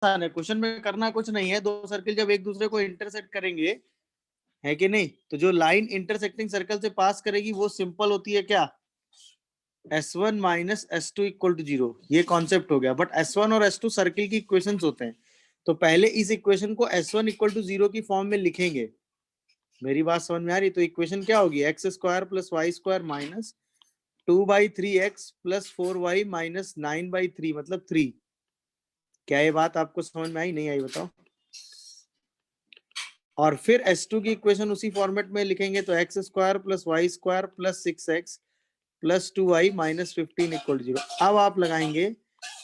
आसान है, क्वेश्चन में करना कुछ नहीं है। दो सर्किल जब एक दूसरे को इंटरसेक्ट करेंगे, है कि नहीं, तो जो लाइन इंटरसेक्टिंग सर्कल से पास करेगी वो सिंपल होती है क्या, S1 minus S2 equal to 0। ये कॉन्सेप्ट हो गया। बट S1 और S2 सर्किल की इक्वेशंस होते हैं, तो पहले इस इक्वेशन को S1 इक्वल टू 0 की फॉर्म में लिखेंगे। मेरी बात समझ में आ रही? तो इक्वेशन क्या होगी, x square plus y square minus 2/3x plus 4y minus 9/3 मतलब 3। क्या ये बात आपको समझ में आई, नहीं आई बताओ? और फिर S2 की इक्वेशन उसी फॉर्मेट में लिखेंगे, तो x square plus y square plus 6x plus 2y minus 15 equal to 0। अब आप लगाएंगे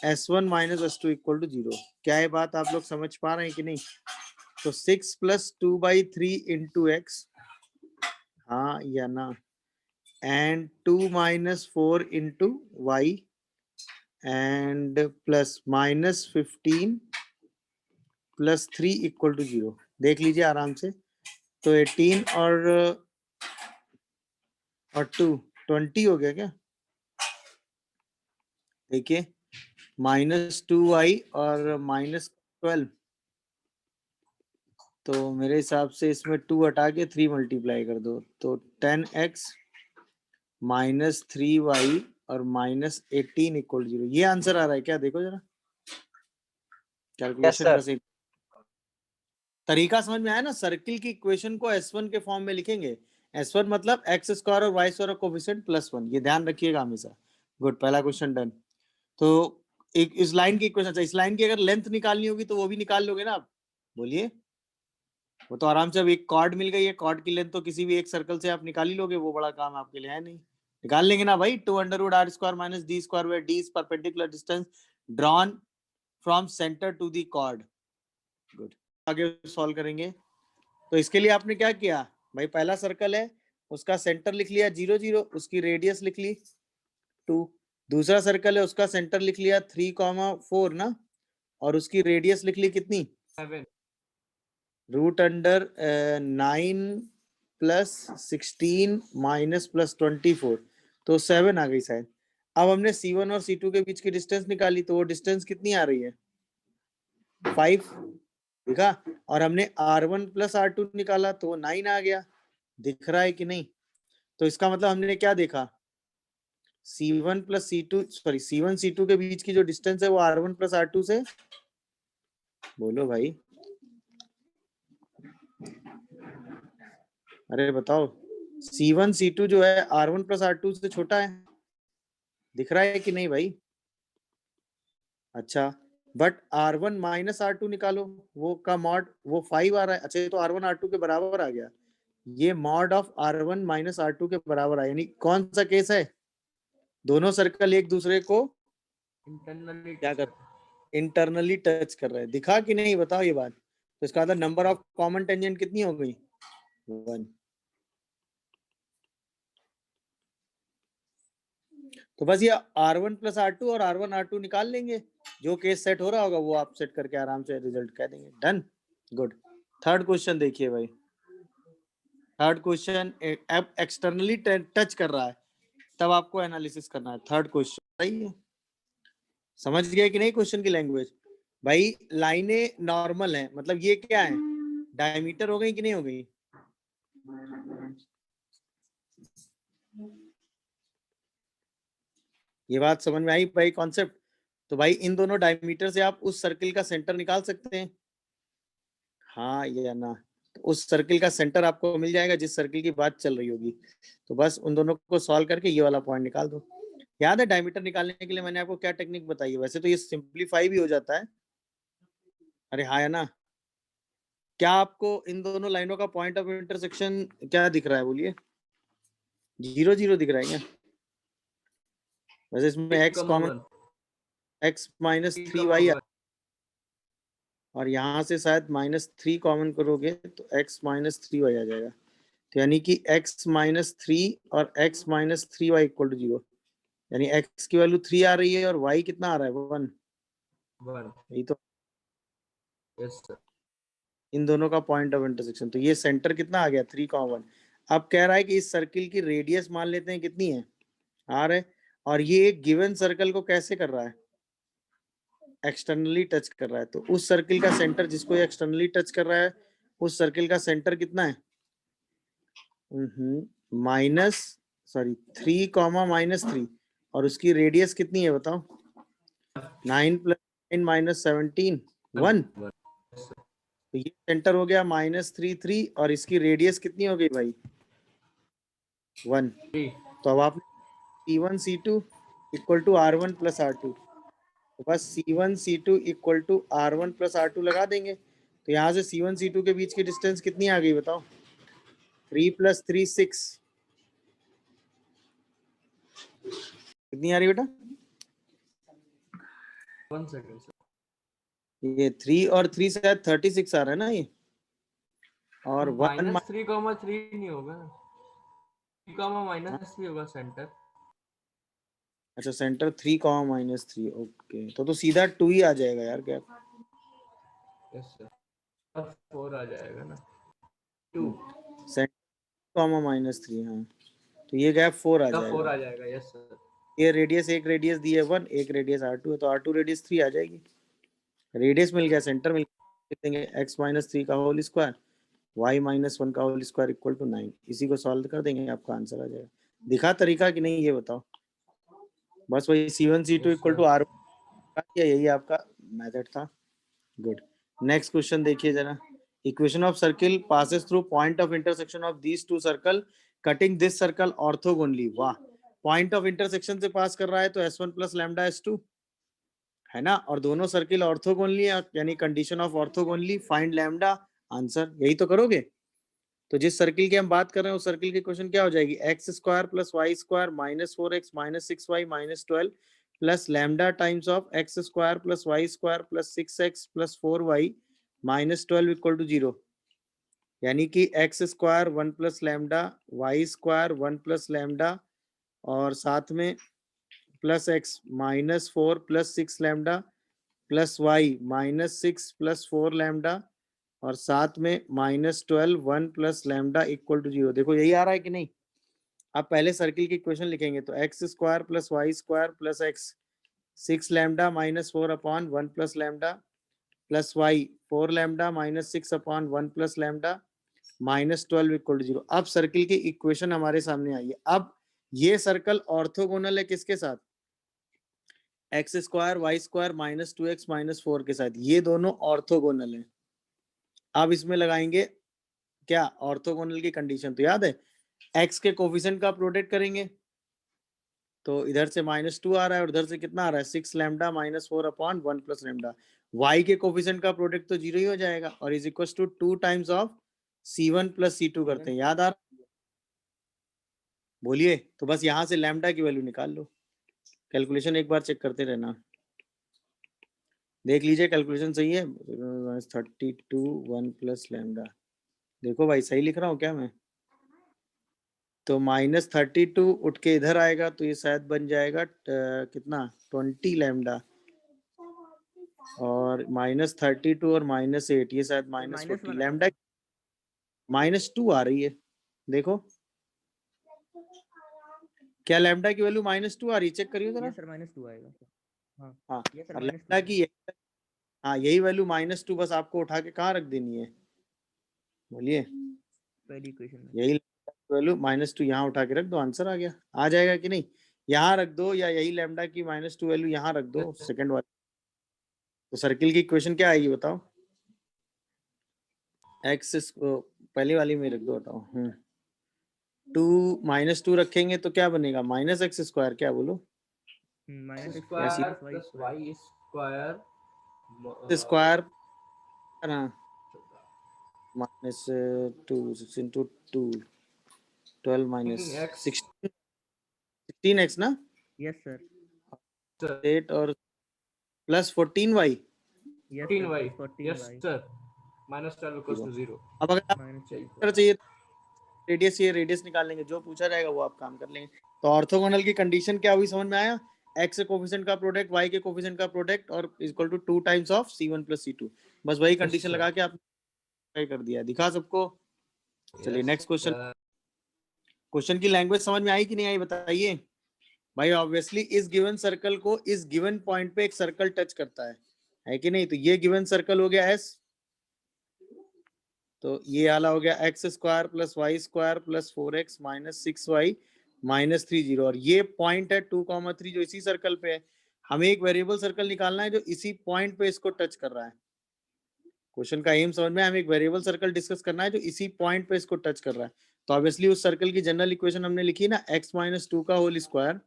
S1 minus S2 equal to 0। क्या ये बात आप लोग समझ पा रहे हैं कि नहीं? तो 6 प्लस 2/3 इंटू एक्स, हाँ या ना, and 2 minus 4 into y and plus minus 15 plus 3 equal to 0। देख लीजिए आराम से। तो 18 और 2 20 हो गया क्या? देखिए माइनस 2y और माइनस 12, तो मेरे हिसाब से इसमें 2 हटा के 3 मल्टीप्लाई कर दो, तो 10x माइनस 3y और माइनस 18 इक्वल 0। ये आंसर आ रहा है क्या? देखो जरा कैलकुलेशन का सही तरीका समझ में आया ना। सर्किल की इक्वेशन को S1 के फॉर्म में लिखेंगे। S1 मतलब एक्स स्क्वायर और वाई स्क्वायर कोफिशिएंट प्लस 1, ये ध्यान रखिएगा हमेशा। गुड, पहला क्वेश्चन डन। तो एक इस लाइन की इक्वेशन, अच्छा इस लाइन की अगर लेंथ निकालनी होगी तो वो भी निकाल लोगे ना आप? बोलिए। वो तो आराम से, अब एक कॉर्ड मिल गई है, कॉर्ड की लेंथ तो किसी भी एक सर्कल से आप निकाल ही लोगे, वो बड़ा काम आपके लिए है नहीं। निकाल लेंगे ना भाई। 2√r square minus d square where d is perpendicular distance drawn from centre to the chord. Good, आगे सॉल्व करेंगे। तो इसके लिए आपने क्या किया भाई, पहला सर्कल है उसका सेंटर लिख लिया 0 0, उसकी रेडियस लिख ली 2। दूसरा सर्कल है उसका सेंटर लिख लिया 3,4 ना, और उसकी रेडियस लिख ली कितनी, 7। √9 प्लस 16 माइनस प्लस 24, तो 7 आ गई शायद। अब हमने C1 और C2 के बीच की डिस्टेंस निकाली, तो वो डिस्टेंस कितनी आ रही है, 5, देखा। और हमने R1 प्लस R2 निकाला तो 9 आ गया, दिख रहा है कि नहीं? तो इसका मतलब हमने क्या देखा, C1 plus C2, sorry C1 C2 के बीच की जो डिस्टेंस है वो R1 प्लस R2 से, बोलो भाई, अरे बताओ, C1 C2 जो है R1 प्लस R2 से छोटा है, दिख रहा है कि नहीं भाई? अच्छा, बट R1 माइनस R2 निकालो, वो का मॉड वो 5 आ रहा है। अच्छा, ये तो R1 R2 के बराबर आ गया, ये mod of R1 minus R2 के बराबर आया, यानी कौन सा केस है, दोनों सर्कल एक दूसरे को इंटरनली क्या कर, इंटरनली टच कर रहे हैं। दिखा कि नहीं बताओ ये बात? तो इसका मतलब नंबर ऑफ कॉमन टेंजेंट कितनी हो गई, 1। तो बस ये R1 प्लस R2 और R1 R2 निकाल लेंगे, जो केस सेट हो रहा होगा वो आप सेट करके आराम से रिजल्ट कह देंगे। Done, good. थर्ड क्वेश्चन देखिए भाई, थर्ड क्वेश्चन अब एक्सटर्नली टच कर रहा है, तब आपको एनालिसिस करना है। थर्ड क्वेश्चन सही है, समझ गए कि नहीं क्वेश्चन की लैंग्वेज? भाई लाइनें नॉर्मल हैं, मतलब ये क्या है, डायमीटर हो गई कि नहीं हो गई? ये बात समझ में आई भाई कॉन्सेप्ट? तो भाई इन दोनों डायमीटर से आप उस सर्किल का सेंटर निकाल सकते हैं, हाँ या ना? तो उस सर्किल का सेंटर आपको मिल जाएगा जिस सर्किल की बात चल रही होगी। तो बस उन दोनों को सॉल्व करके ये वाला पॉइंट निकाल दो। याद है डायमीटर निकालने के लिए मैंने आपको क्या टेक्निक बताई है? वैसे तो ये सिंप्लीफाई भी हो जाता है। अरे हाँ है ना? क्या आपको इन दोनों लाइनों का पॉइंट ऑफ इंटरसेक्शन क्या दिख रहा है, बोलिए? 0 0 दिख रहा है क्या? वैसे इसमें x common, x minus 3y, और यहाँ से शायद -3 कॉमन करोगे तो x माइनस 3y आ जाएगा। तो यानी कि x माइनस 3 और x minus 3y equal to 0, यानी x की वैल्यू 3 आ रही है और y कितना आ रहा है, 1। यही तो, यस सर। इन दोनों का पॉइंट ऑफ इंटरसेक्शन, तो ये सेंटर कितना आ गया, 3,1। अब कह रहा है कि इस सर्किल की रेडियस मान लेते हैं कितनी है, r है, और ये एक गिवन सर्कल को कैसे कर रहा है, एक्सटर्नली टच कर रहा है, तो उस सर्किल का सेंटर जिसको ये एक्सटर्नली टच कर रहा है उस सर्किल का सेंटर कितना है? माइनस सॉरी 3, -3 और उसकी रेडियस कितनी है बताओ? 9 + 9 - 17 1। तो ये सेंटर हो गया -3 और इसकी रेडियस कितनी हो गई भाई? 1। तो अब आप C1 C2 = R1 + R2, तो बस C1 C2 = R1 + R2 लगा देंगे। तो यहाँ से C1 C2 के बीच की डिस्टेंस कितनी आ गई बताओ? 3 + 3 6। कितनी आ रही बेटा? 1 सेकंड सर, ये 3 और 3 से 36 आ रहा है ना ये, और 1 -3, नहीं होगा, 3, -3 होगा सेंटर। अच्छा सेंटर 3, -3 ओके, तो सीधा 2 ही आ जाएगा यार गैप। यस सर, 4 आ जाएगा ना, 2 सेंटर -3, हाँ तो ये गैप 4 आ जाएगा। 4 आ जाएगा, यस सर। ये रेडियस, एक रेडियस दी है 1, एक रेडियस R2 है, तो R2 रेडियस 3 आ जाएगी। रेडियस मिल गया, सेंटर मिल गया, लिख देंगे x - 3 का होल स्क्वायर y - 1 का होल स्क्वायर = 9। इसी को सॉल्व कर देंगे, आपका आंसर आ जाएगा। दिखा तरीका कि नहीं ये बताओ? बस वही C1 C2 = R1, यही आपका मेथड था। गुड। नेक्स्ट क्वेश्चन देखिए जरा। Equation of circle passes through point of intersection of these two circle cutting this circle orthogonally. वाह, पॉइंट ऑफ इंटरसेक्शन से पास कर रहा है तो S1 + लैम्डा S2 है ना, और दोनों सर्किल ऑर्थोगोनली यानी condition of orthogonally, find lambda. Answer यही तो करोगे। तो जिस सर्किल की हम बात कर रहे हैं उस सर्किल की क्वेश्चन क्या हो जाएगी? x² + y² -4x - 6y - 12 plus lambda times of x² + y² + 6x + 4y - 12 = 0। यानी कि x² 1 + लैम्डा, y² 1 + लैम्डा और साथ में plus x -4 + 6 lambda plus y -6 + 4 lambda और साथ में -12 1 + लैम्डा = 0। देखो यही आ रहा है कि नहीं? आप पहले सर्किल की इक्वेशन लिखेंगे तो x² + y² + x 6 lambda -4 upon 1 + lambda plus y 4 lambda -6 upon 1 + lambda -12 = 0। अब सर्किल की इक्वेशन हमारे सामने आई है। अब ये सर्कल ऑर्थोगोनल है किसके साथ? x² y² -2x - 4 के साथ। ये दोनों ऑर्थोगोनल हैं। अब इसमें लगाएंगे क्या? ऑर्थोगोनल की कंडीशन तो याद है, x के कोफिशिएंट का प्रोडक्ट करेंगे तो इधर से -2 आ रहा है और इधर से कितना आ रहा है? 6 लैम्डा -4 अपॉन 1 + लैम्डा। y के कोफिशिएंट का प्रोडक्ट तो 0 ही हो जाएगा और is equal to 2 times of C1 + C2 करते हैं। याद आ रहा? बोलिए। तो बस यहाँ से लैम्डा की वैल्यू निकाल लो। कैलकुलेशन एक बार चेक करते रहना, देख लीजिए कैलकुलेशन सही है। 32 1 + लैम्डा। देखो भाई सही लिख रहा हूँ क्या मैं? तो -32 उठ के इधर आएगा तो ये शायद बन जाएगा कितना? 20 लैम्डा और -32 और -8 ये शायद -40 लैम्डा। -2 आ रही है। देखो क्या लैम्डा की वैल्यू -2 आ रही है? चेक करिए जरा। यस सर, -2 आएगा। हाँ हाँ, यस सर, और -2 लैम्डा की हाँ यही वैल्यू -2 बस आपको उठा के कहाँ रख देनी है? बोलिए। पहली इक्वेशन में। यही वैल्यू -2 यहाँ उठा के रख दो, आंसर आ गया। आ जाएगा कि नहीं? यहाँ रख दो या यही लैम्डा की -2 वैल्यू यहाँ रख दो सेकंड वाली। तो सर्किल की इक्वेशन क्या आएगी बताओ? एक्स पहली वाली में रख दो, बताओ। 2 -2 रखेंगे तो क्या बनेगा? -x²। क्या बोलो? -x² square + plus y²। y square square -2 6 into 2 12 x 16x ना, यस सर। 8 और plus 14y। Yes 14y, sir, yes 14y sir, -12 = 0। अब अगर आप -12 चाहिए रेडियस चाहिए, रेडियस निकाल लेंगे, जो पूछा जाएगा वो आप काम कर लेंगे। तो ऑर्थोगोनल की कंडीशन क्या हुई समझ में आया? x के कोफिशिएंट का प्रोडक्ट y के कोफिशिएंट का प्रोडक्ट और equal to 2 times of C1 + C2। बस वही कंडीशन लगा के आप ट्राई कर दिया। दिखा सबको? चलिए नेक्स्ट क्वेश्चन। क्वेश्चन की लैंग्वेज समझ में आई कि नहीं आई बताइए भाई? ऑब्वियसली इस गिवन सर्कल को इस गिवन पॉइंट पे एक सर्कल टच करता है, है कि नहीं? तो ये गिवन सर्कल हो गया एस, तो ये वाला हो गया x square plus y square plus 4x minus 6y minus 3 और ये पॉइंट है 2,3 जो इसी सर्कल पे है। हमें एक वेरिएबल सर्कल निकालना है जो इसी पॉइंट पे इसको टच कर रहा है। क्वेश्चन का एम समझ में, हमें एक वेरिएबल सर्कल डिस्कस करना है जो इसी पॉइंट पे इसको टच कर रहा है। तो ऑब्वियसली उस सर्कल की जनरल इक्वेशन हमने लिखी ना, x माइनस 2 का होल स्क्वायर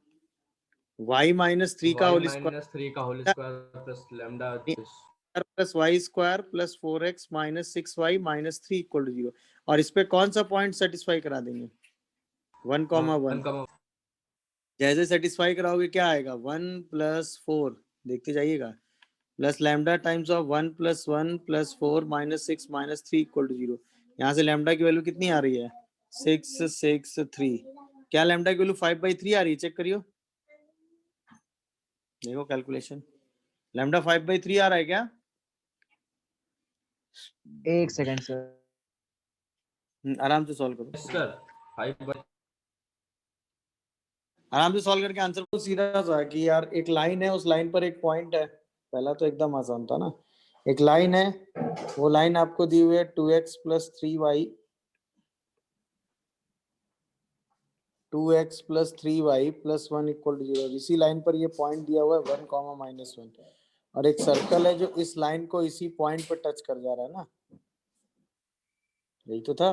y माइनस 3 का y होल minus 3 का whole square plus lambda this square plus y square plus 4x minus 6y minus 3 equal to 0। और इस पे कौन सा पॉइंट सेटिस्फाई करा देंगे? 1,1। जैसे सेटिस्फाई कराओगे क्या आएगा? 1 प्लस 4, देखते जाइएगा, plus lambda times of 1 plus 1 plus 4 minus 6 minus 3 equal to 0। यहाँ से लैम्डा की वैल्यू कितनी आ रही है? 6 6 3। क्या लैम्डा की वैल्यू 5/3 आ रही है? चेक करियो, देखो कैलकुलेशन, लैम्डा 5/3 आ रहा है क्या? एक सेकंड सर। आराम से सॉल्व करो, सर 5 आराम से सॉल्व करके आंसर को सीधा सा कि यार एक लाइन है, उस लाइन पर एक पॉइंट है। पहला तो एकदम आसान था ना, एक लाइन है, वो लाइन आपको दी हुई है 2x plus 3y 2x plus 3y plus 1 equal to 0। इसी लाइन पर ये पॉइंट दिया हुआ है 1 कॉमा माइनस 1, और एक सर्कल है जो इस लाइन को इसी पॉइंट पर टच कर जा रहा है ना, यही तो था।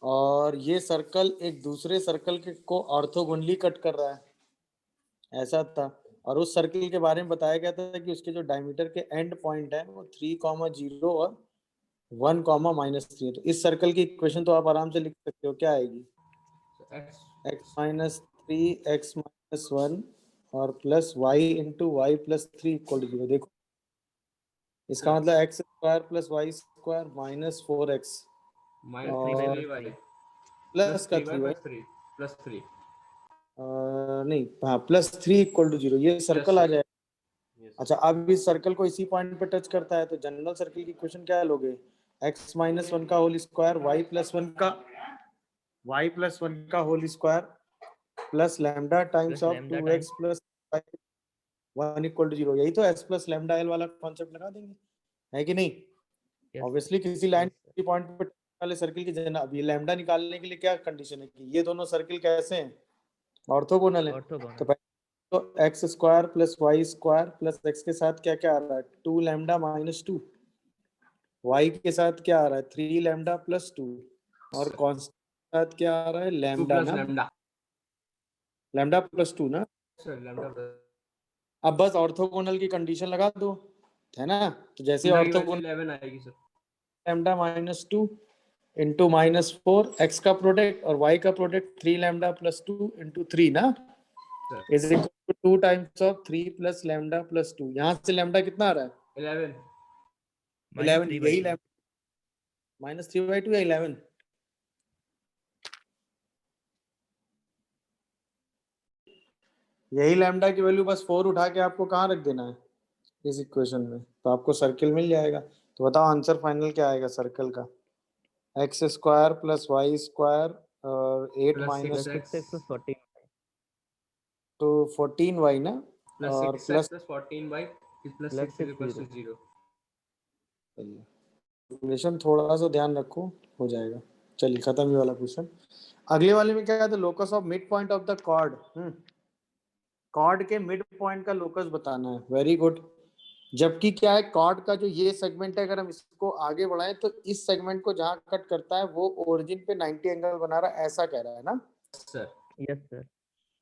और ये सर्कल एक दूसरे सर्कल के को ऑर्थोगोनली कट कर रहा है, ऐसा था। और उस सर्कल के बारे में बताया गया था कि उसके जो डायमीटर के एंड पॉइंट है वो 3,0 और 1 कॉमा माइनस 3। तो इस सर्कल की इक्वेशन तो आप आराम से लिख सकते हो, क्या आएगी? x माइनस 3 x माइनस 1 और plus y into y plus 3 equal to 0। देखो इसका मतलब x square plus y square minus 4x minus और 3y प्लस का 3y प्लस 3 नहीं, हाँ प्लस 3 इक्वल टू 0, ये सर्कल आ जाएगा। अच्छा, अब इस सर्कल को इसी पॉइंट पे टच करता है, तो जनरल सर्कल की इक्वेशन क्या लोगे? x माइनस 1 का होल स्क्वायर y प्लस 1 का whole square plus lambda times of 2x plus 1 equal to 0। यही तो s प्लस लैम्डा l वाला कॉन्सेप्ट लगा देंगे, है कि नहीं? ऑब्वियसली किसी लाइन की पॉइंट पे वाले सर्कल की जनरल, अब ये लैम्डा निकालने के लिए क्या कंडीशन है कि ये दोनों सर्कल कैसे हैं? ऑर्थोगोनल है। तो x square plus y square plus x के साथ क्या क्या आ रहा है? 2 लैम्डा माइनस 2, वाई के साथ क्या आ रहा है? 3 लैम्डा प्लस 2, और कांस्टेंट के साथ क्या आ रहा है? लैम्डा ना, लैम्डा प्लस 2 ना। अब बस ऑर्थोगोनल की कंडीशन लगा दो, है ना? तो जैसे ऑर्थोगोनल 11 आएगी sir, lambda minus 2 into minus 4 x का प्रोडक्ट और वाई का प्रोडक्ट 3 लैम्डा प्लस 2 इंटू 3 ना, is equal to 2 times of 3 plus lambda plus 2। यहाँ से लैम्डा कितना आ रहा है? 11 यही लैम्डा माइनस 3/2 या 11? यही लैम्डा की वैल्यू बस 4 उठा के आपको कहाँ रख देना है? इस इक्वेशन में, तो आपको सर्कल मिल जाएगा। तो बताओ आंसर फाइनल क्या आएगा सर्कल का? X square plus y square और 8 माइनस 14 तो 14y ना, और plus 14y plus 6 is equals to 0। Calculation थोड़ा सा ध्यान रखो, हो जाएगा। चलिए खत्म ये वाला क्वेश्चन। अगले वाले में क्या है? Locus of mid point of the chord. Chord के मिड पॉइंट का लोकस बताना है, वेरी गुड। जबकि क्या है, कॉर्ड का जो ये सेगमेंट है, अगर हम इसको आगे बढ़ाएं तो इस सेगमेंट को जहां कट करता है वो ओरिजिन पे 90 एंगल बना रहा है, ऐसा कह रहा है ना सर? Yes sir.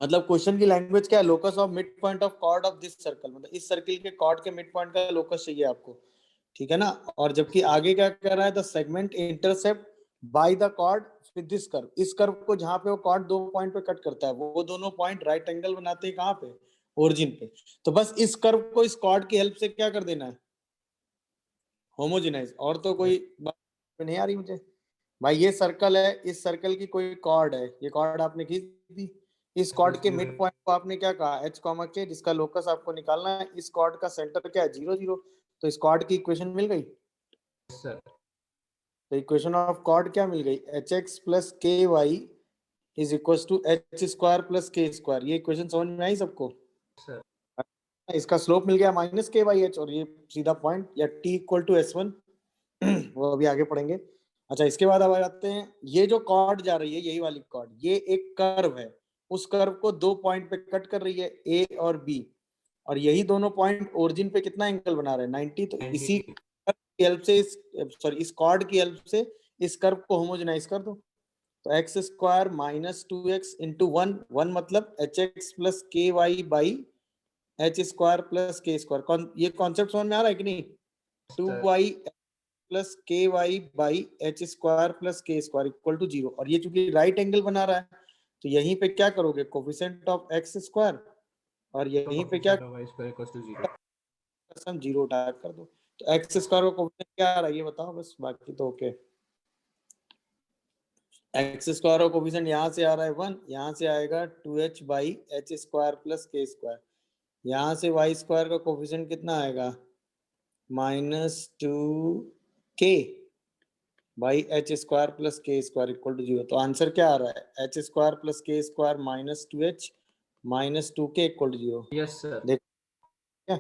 मतलब क्वेश्चन की लैंग्वेज क्या है? Locus of mid point of chord of this circle, मतलब इस सर्कल के कॉर्ड के मिड पॉइंट का लोकस चाहिए आपको, ठीक है ना? और जबकि आगे क्या कर रहा है? The segment intercept by the cord with this curve. इस कर्व को जहां पे वो कॉर्ड 2 पॉइंट पे कट करता है, वो दोनों पॉइंट राइट एंगल बनाते हैं कहां पे? ओरिजिन पे। तो बस इस कर्व को इस कॉर्ड की हेल्प से क्या कर देना है? होमोजेनाइज। और तो कोई बात नहीं आ रही मुझे भाई। ये सर्कल है, इस सर्कल की कोई कॉर्ड है, ये कॉर्ड आपने खींच दी, इस कॉर्ड के मिड पॉइंट को आपने क्या कहा? h कॉमा के, जिसका लोकस आपको निकालना है। इस कॉर्ड का सेंटर क्या है? 0 0। तो इस कॉर्ड की इक्वेशन मिल गई सर। तो इक्वेशन ऑफ कॉर्ड क्या मिल गई? hx plus k y is equal to h square plus k square. ये इक्वेशन समझ में आई सबको? सर इसका स्लोप मिल गया माइनस के बाई एच, और ये सीधा पॉइंट या T equal to S one वो अभी आगे पढ़ेंगे। अच्छा, इसके बाद अब आ जाते हैं, ये जो कॉर्ड जा रही है, यही वाली कॉर्ड, ये एक कर्व है, उस कर्व को 2 पॉइंट पे कट कर रही है, ए और बी, और यही दोनों पॉइंट ओरिजिन पे कितना एंगल बना रहे हैं, 90। तो 90 इसी कर्व की हेल्प से, इस कॉर्ड की हेल्प से इस कर्व को होमोजेनाइज कर दो। तो x square minus 2x into 1 मतलब h x plus k y by h square plus k square. ये कॉन्सेप्ट समझ में आ रहा है कि नहीं? 2y plus k y by h square plus k square equal to 0, और ये चूंकि राइट एंगल बना रहा है, तो यहीं पे क्या करोगे, कोफिशिएंट ऑफ एक्स स्क्वायर, और यहीं पे क्या हम 0 उठा कर दो। तो एक्स स्क्वायर का कोफिशिएंट क्या आ रहा है ये बताओ बस, बाकी तो ओके। एक्स स्क्वायर का कोफिशिएंट यहाँ से आ रहा है 1, यहाँ से आएगा 2h by h square plus k square, यहाँ से वाई स्क्वायर का कोफिशिएंट कितना आएगा, -2k by h square plus k square equal to 0। तो आंसर क्या आ रहा है, h square plus k square -2h -2k equal to 0। Yes sir. देखो क्या,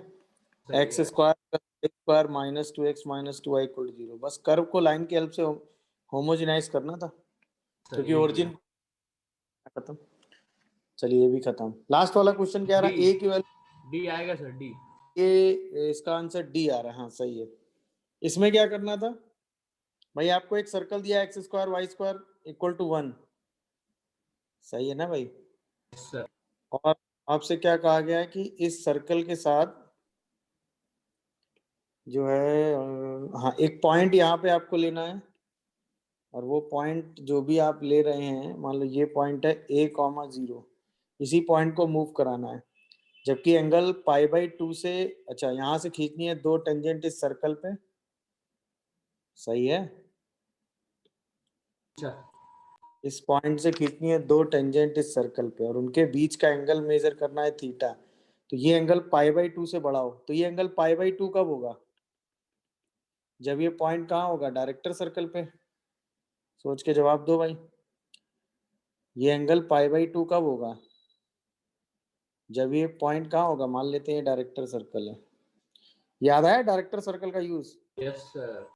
x square plus square -2x -2y equal to 0। बस कर्व को लाइन की हेल्प से होमोजेनाइज करना था, क्योंकि ओरिजिन खत्म। चलिए ये भी खत्म। लास्ट वाला क्वेश्चन क्या आ रहा है, ए की वैल्यू डी आएगा सर, डी। ये इसका आंसर डी आ रहा है, हाँ सही है। इसमें क्या करना था भाई, आपको एक सर्कल दिया x square y square equal to 1, सही है ना भाई? सर और आपसे क्या कहा गया है कि इस सर्कल के साथ जो है हाँ एक पॉइंट यहाँ पे आपको लेना है, और वो पॉइंट जो भी आप ले रहे हैं, मान लो ये पॉइंट है a,0, इसी पॉइंट को मूव कराना है, जबकि एंगल π/2 से, अच्छा यहाँ से खींचनी है 2 टेंजेंट इस सर्कल पे, सही है? अच्छा, इस पॉइंट से खींचनी है 2 टेंजेंट इस सर्कल पे, और उनके बीच का एंगल मेजर करना है थीटा। तो ये एंगल π/2 से बढ़ा हो, तो ये एंगल π/2 कब होगा, जब ये पॉइंट कहाँ होगा, डायरेक्टर सर्कल पे। सोच के जवाब दो भाई, ये एंगल π/2 कब होगा, जब ये पॉइंट कहाँ होगा, मान लेते हैं डायरेक्टर सर्कल है, याद आया डायरेक्टर सर्कल का यूज? Yes sir.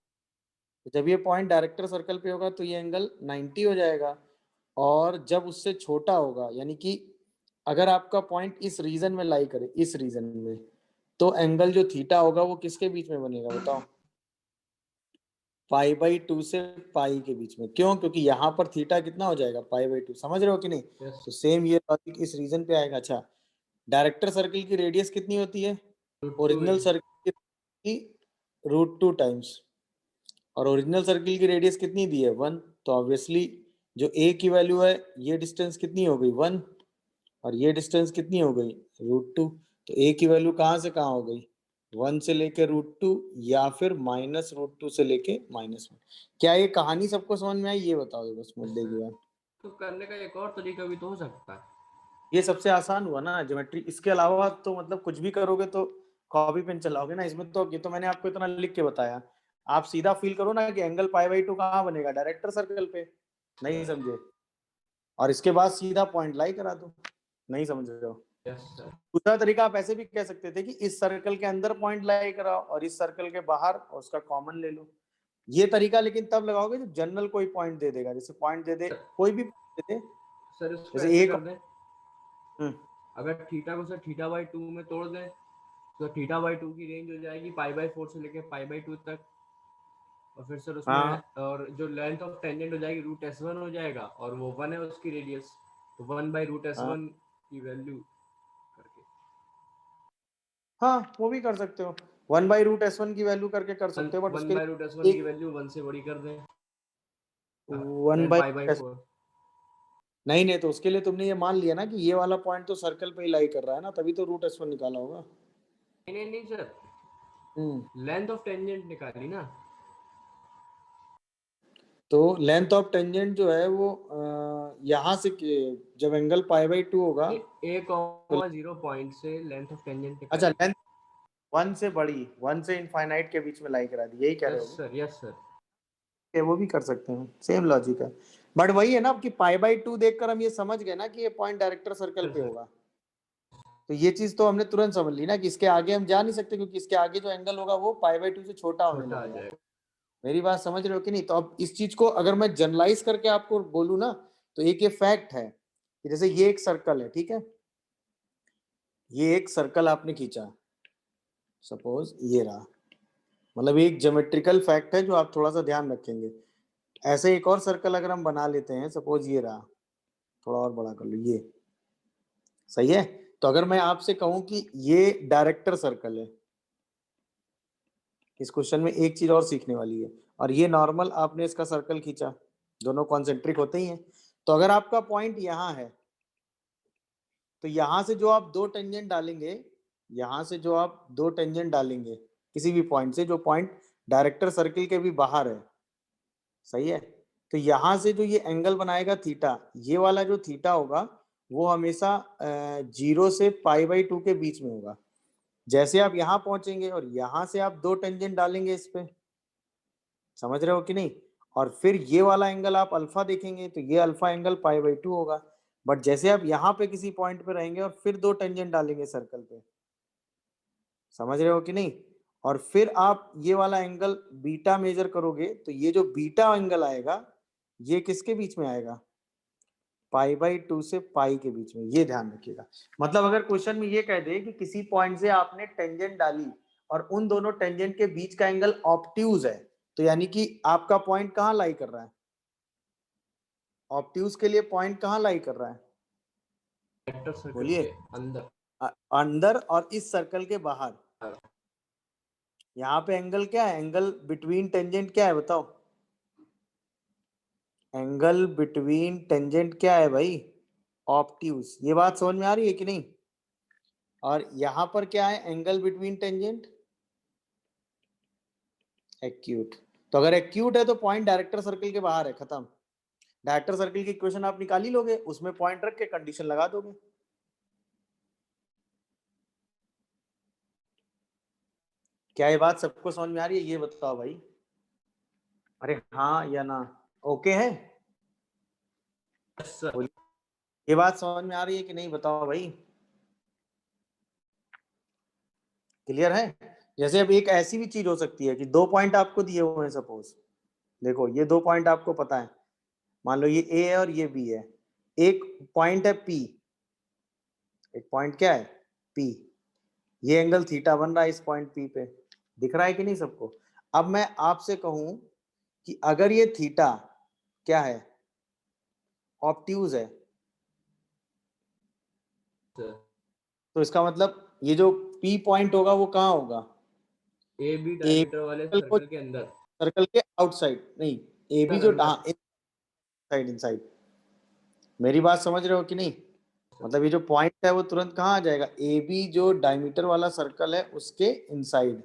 जब ये पॉइंट डायरेक्टर सर्कल पे होगा तो ये एंगल 90 हो जाएगा, और जब उससे छोटा होगा, यानी कि अगर आपका पॉइंट इस रीजन में लाई करे, इस रीजन में, तो एंगल जो थीटा होगा वो किसके बीच में बनेगा बताओ, π/2 से पाई के बीच में। क्यों? क्योंकि यहाँ पर थीटा कितना हो जाएगा, π/2। समझ रहे हो कि नहीं? यस तो सेम ये लॉजिक इस रीजन पे आएगा। अच्छा, डायरेक्टर सर्कल की रेडियस कितनी होती है, ओरिजिनल सर्कल की √2 टाइम्स, और ओरिजिनल सर्किल की रेडियस कितनी दी है, 1। तो ऑब्वियसली जो ए की वैल्यू है, ये डिस्टेंस कितनी हो गई, 1, और ये डिस्टेंस कितनी हो गई, √2। तो ए की वैल्यू कहाँ से कहाँ हो गई, 1 से लेके √2, या फिर -√2 से लेके -1। क्या ये कहानी सबको समझ में आई, ये बताओ बस मुद्दे की बात। तो करने का एक और तरीका भी तो हो सकता है। ये सबसे आसान हुआ ना ज्योमेट्री, इसके अलावा तो मतलब कुछ भी करोगे तो कॉपी पेन चलाओगे ना, इसमें तो ये तो मैंने आपको इतना लिख के बताया, आप सीधा फील करो ना कि एंगल π/2 कहाँ बनेगा, डायरेक्टर सर्कल पे। नहीं समझे? और इसके बाद सीधा पॉइंट लाई करा दो। नहीं समझ रहे हो? Yes sir. दूसरा तरीका आप ऐसे भी कह सकते थे कि इस सर्कल के अंदर पॉइंट लाई कराओ, और इस सर्कल के बाहर, और उसका कॉमन ले लो। ये तरीका लेकिन तब लगाओगे जब जनरल कोई पॉइंट दे देगा, जैसे पॉइंट दे दे, कोई भी दे दे, सर इसको जैसे ऐसे एक। कर दें, अगर थीटा को सर θ/2 में तोड़ दें, तो θ/2 की रेंज हो जाएगी π/4 से लेके π/2 तक, और फिर सर उसमें हाँ और जो लेंथ ऑफ टेंजेंट हो जाएगी √S1 हो जाएगा, और वो 1 है उसकी रेडियस, तो 1/√S1 की वैल्यू करके। हाँ, वो भी कर सकते हो, 1/√S1 की वैल्यू करके कर सकते हो, बट उसके 1/√S1 की एक वैल्यू 1 से बड़ी कर दें, 1 then बाई π/4। नहीं नहीं, तो उसके लिए तुमने ये मान लिया ना कि ये वाला पॉइंट तो सर्कल पे ही लाई कर रहा है ना, तभी तो √S1 निकाला होगा। नहीं सर, लेंथ ऑफ टेंजेंट निकाली ना। तो लेंथ ऑफ टेंजेंट जो है वो यहाँ से जब एंगल π/2 होगा, 1,0 पॉइंट से लेंथ ऑफ टेंजेंट अच्छा निकाली। लेंथ 1 से बड़ी, 1 से इनफाइनाइट के बीच में लाई करा दी, यही कह रहे यस हो? Sir, yes sir. वो भी कर सकते हैं, सेम लॉजिक है, बट वही है ना कि π/2 देखकर हम ये समझ गए ना कि ये पॉइंट डायरेक्टर सर्कल पे होगा। तो ये चीज तो हमने तुरंत समझ ली ना कि इसके आगे हम जा नहीं सकते, क्योंकि इसके आगे जो एंगल होगा वो π/2 से छोटा होने छोटा आ लगेगा। जाएगा। मेरी बात समझ रहे हो कि नहीं? तो अब इस चीज को अगर मैं जनरलाइज करके आपको बोलूं ना, तो एक ये फैक्ट है कि जैसे ये एक सर्कल है, ठीक है, ये एक सर्कल आपने खींचा, सपोज ये रहा, मतलब एक ज्योमेट्रिकल फैक्ट है जो आप थोड़ा सा ध्यान रखेंगे। ऐसे एक और सर्कल अगर हम बना लेते हैं, सपोज ये रहा, थोड़ा और बड़ा कर लो, ये सही है। तो अगर मैं आपसे कहूं कि ये डायरेक्टर सर्कल है, इस क्वेश्चन में एक चीज और सीखने वाली है, और ये नॉर्मल आपने इसका सर्कल खींचा, दोनों कॉन्सेंट्रिक होते ही हैं। तो अगर आपका पॉइंट यहाँ है, तो यहां से जो आप दो टेंजेंट डालेंगे, यहां से जो आप दो टेंजेंट डालेंगे किसी भी पॉइंट से, जो पॉइंट डायरेक्टर सर्किल के भी बाहर है, सही है, तो यहां से जो ये एंगल बनाएगा थीटा, ये वाला जो थीटा होगा वो हमेशा 0 से π/2 के बीच में होगा। जैसे आप यहाँ पहुंचेंगे और यहां से आप दो टेंजेंट डालेंगे इस पे, समझ रहे हो कि नहीं, और फिर ये वाला एंगल आप अल्फा देखेंगे तो ये अल्फा एंगल π/2 होगा। बट जैसे आप यहाँ पे किसी पॉइंट पे रहेंगे और फिर दो टेंजेंट डालेंगे सर्कल पे, समझ रहे हो कि नहीं, और फिर आप ये वाला एंगल बीटा मेजर करोगे, तो ये जो बीटा एंगल आएगा ये किसके बीच में आएगा, π/2 से पाई के बीच में। ये ध्यान रखिएगा। मतलब अगर क्वेश्चन में ये कह दे कि किसी पॉइंट से आपने टेंजेंट डाली और उन दोनों टेंजेंट के बीच का एंगल ऑब्ट्यूज है, तो यानी कि आपका पॉइंट कहाँ लाई कर रहा है, ऑब्ट्यूज के लिए पॉइंट कहाँ लाई कर रहा है, डायरेक्टर सर्कल बोलिए, के अंदर। अंदर और इस सर्कल के बाहर। हाँ। यहाँ पे एंगल क्या है, एंगल बिटवीन टेंजेंट क्या है बताओ, एंगल बिटवीन टेंजेंट क्या है भाई, ऑब्ट्यूज। ये बात समझ में आ रही है कि नहीं? और यहाँ पर क्या है, एंगल बिटवीन टेंजेंट एक्यूट। तो अगर एक्यूट है तो पॉइंट डायरेक्टर सर्कल के बाहर है, खत्म। डायरेक्टर सर्कल की इक्वेशन आप निकाल ही लोगे, उसमें पॉइंट रख के कंडीशन लगा दोगे। क्या ये बात सबको समझ में आ रही है, ये बताओ भाई, अरे हाँ या ना, ओके है? Yes sir. ये बात समझ में आ रही है कि नहीं, बताओ भाई, क्लियर है? जैसे अब एक ऐसी भी चीज हो सकती है कि दो पॉइंट आपको दिए हुए हैं, सपोज देखो ये दो पॉइंट आपको पता है, मान लो ये ए है और ये बी है, एक पॉइंट है पी, एक पॉइंट क्या है पी, ये एंगल थीटा बन रहा है इस पॉइंट पी पे, दिख रहा है कि नहीं सबको? अब मैं आपसे कहूं कि अगर ये थीटा क्या है, ऑब्ट्यूज है, तो इसका मतलब ये जो पी पॉइंट होगा वो कहाँ होगा, ए बी ए डायमीटर वाले को सर्कल के अंदर। सर्कल के आउटसाइड नहीं, ए बी जो अंदर। हाँ इनसाइड, इनसाइड। मेरी बात समझ रहे हो कि नहीं? मतलब ये जो पॉइंट है वो तुरंत कहाँ आ जाएगा, ए बी जो डायमीटर वाला सर्कल है उसके इनसाइड।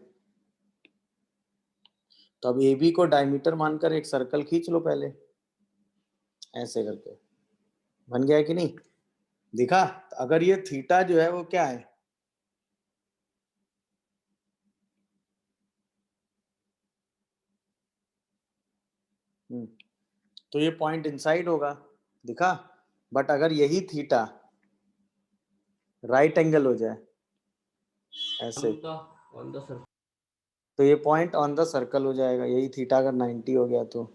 तो अब ए बी को डायमीटर मानकर एक सर्कल खींच लो पहले, ऐसे करके, बन गया कि नहीं, दिखा? तो अगर ये थीटा जो है वो क्या है, तो ये पॉइंट इनसाइड होगा, दिखा? बट अगर यही थीटा राइट एंगल हो जाए ऐसे, ऑन द सर्कल, तो ये पॉइंट ऑन द सर्कल हो जाएगा, यही थीटा अगर 90 हो गया तो,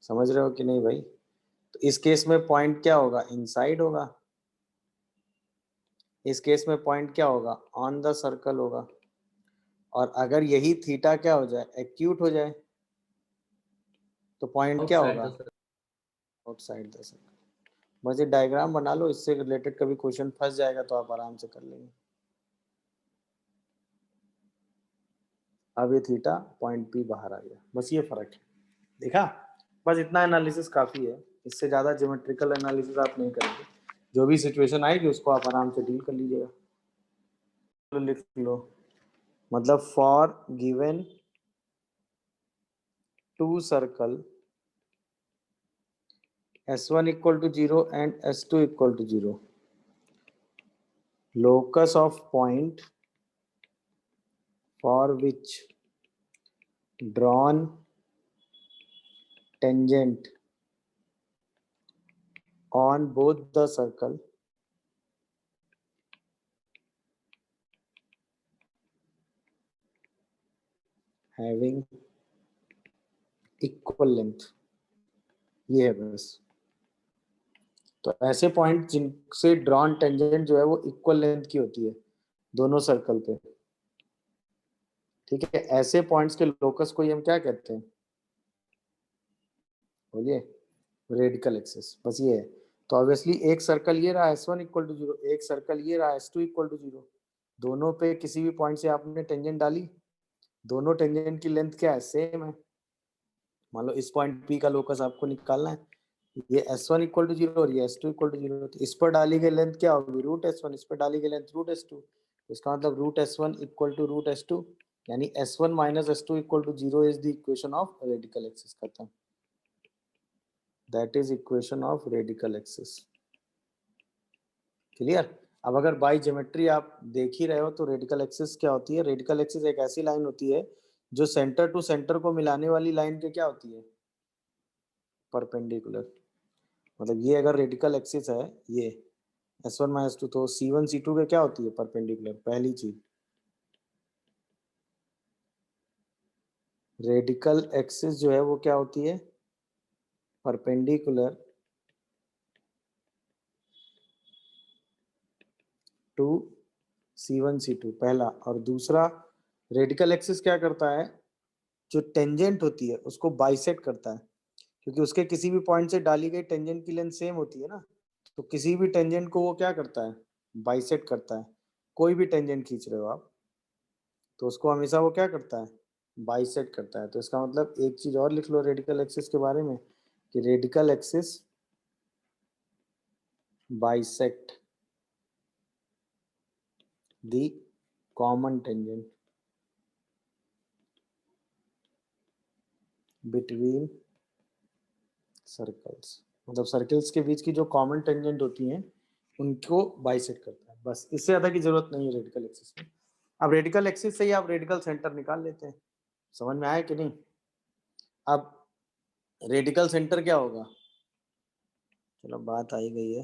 समझ रहे हो कि नहीं भाई? तो इस केस में पॉइंट क्या होगा, इनसाइड होगा, इस केस में पॉइंट क्या होगा, ऑन द सर्कल होगा। और अगर यही थीटा क्या हो जाए, एक्यूट हो जाए, तो पॉइंट क्या आउटसाइड होगा, the circle. Outside the circle. बस ये डायग्राम बना लो, इससे रिलेटेड कभी क्वेश्चन फंस जाएगा तो आप आराम से कर लेंगे। अब ये थीटा पॉइंट पी बाहर आ गया, बस ये फर्क है, देखा? बस इतना एनालिसिस काफी है, इससे ज्यादा ज्योमेट्रिकल एनालिसिस आप नहीं करेंगे, जो भी सिचुएशन आएगी उसको आप आराम से डील कर लीजिएगा। तो लिख लो, मतलब for given two circle S1 equal to 0 and S2 equal to 0, locus of point for which drawn tangent on both the circle having equal length, ये है बस। तो ऐसे पॉइंट जिनसे ड्रॉन टेंजेंट जो है वो इक्वल लेंथ की होती है दोनों सर्कल पे, ठीक है, ऐसे पॉइंट्स के लोकस को ही हम क्या कहते हैं, बोलिए, रेडिकल एक्सिस। बस ये है। तो ऑब्वियसली एक सर्कल ये रहा S1 इक्वल टू 0, एक सर्कल ये रहा S2 इक्वल टू 0, दोनों पे किसी भी पॉइंट से आपने टेंजेंट डाली, दोनों टेंजेंट की लेंथ क्या है, सेम है। मान लो इस पॉइंट P का लोकस आपको निकालना है, ये S1 इक्वल टू 0 और ये S2 इक्वल टू 0, तो इस पर डाली गई लेंथ क्या होगी, रूट S1, इस पर डाली गई लेंथ रूट S2, इसका मतलब root S1 equal to root S2, यानी S1 minus S2 equal to 0 is the equation of radical axis. खत्म, that is equation of radical axis. Clear. अब अगर बाय ज्योमेट्री आप देख ही रहे हो तो रेडिकल एक्सिस क्या होती है, रेडिकल एक्सिस एक ऐसी लाइन होती है जो सेंटर टू सेंटर को मिलाने वाली लाइन के क्या होती है, परपेंडिकुलर। मतलब ये अगर रेडिकल एक्सिस है, ये S1 माइनस 2, तो C1 C2 के क्या होती है, परपेंडिकुलर। पहली चीज, रेडिकल एक्सिस जो है वो क्या होती है, परपेंडिकुलर टू C1 C2, पहला। और दूसरा, रेडिकल एक्सिस क्या करता है, जो टेंजेंट होती है उसको बाइसेक्ट करता है, क्योंकि उसके किसी भी पॉइंट से डाली गई टेंजेंट की लेंथ सेम होती है ना, तो किसी भी टेंजेंट को वो क्या करता है, बाइसेक्ट करता है। कोई भी टेंजेंट खींच रहे हो आप, तो उसको हमेशा वो क्या करता है, बाइसेक्ट करता है। तो इसका मतलब एक चीज और लिख लो रेडिकल एक्सिस के बारे में, कि radical axis bisect the common tangent between circles. मतलब सर्कल्स के बीच की जो कॉमन टेंजेंट होती हैं उनको बाइसेक्ट करता है। बस इससे ज्यादा की जरूरत नहीं है रेडिकल एक्सिस में। अब रेडिकल एक्सिस से ही आप रेडिकल सेंटर निकाल लेते हैं। समझ में आया कि नहीं। अब रेडिकल सेंटर क्या होगा, चलो बात आई गई है,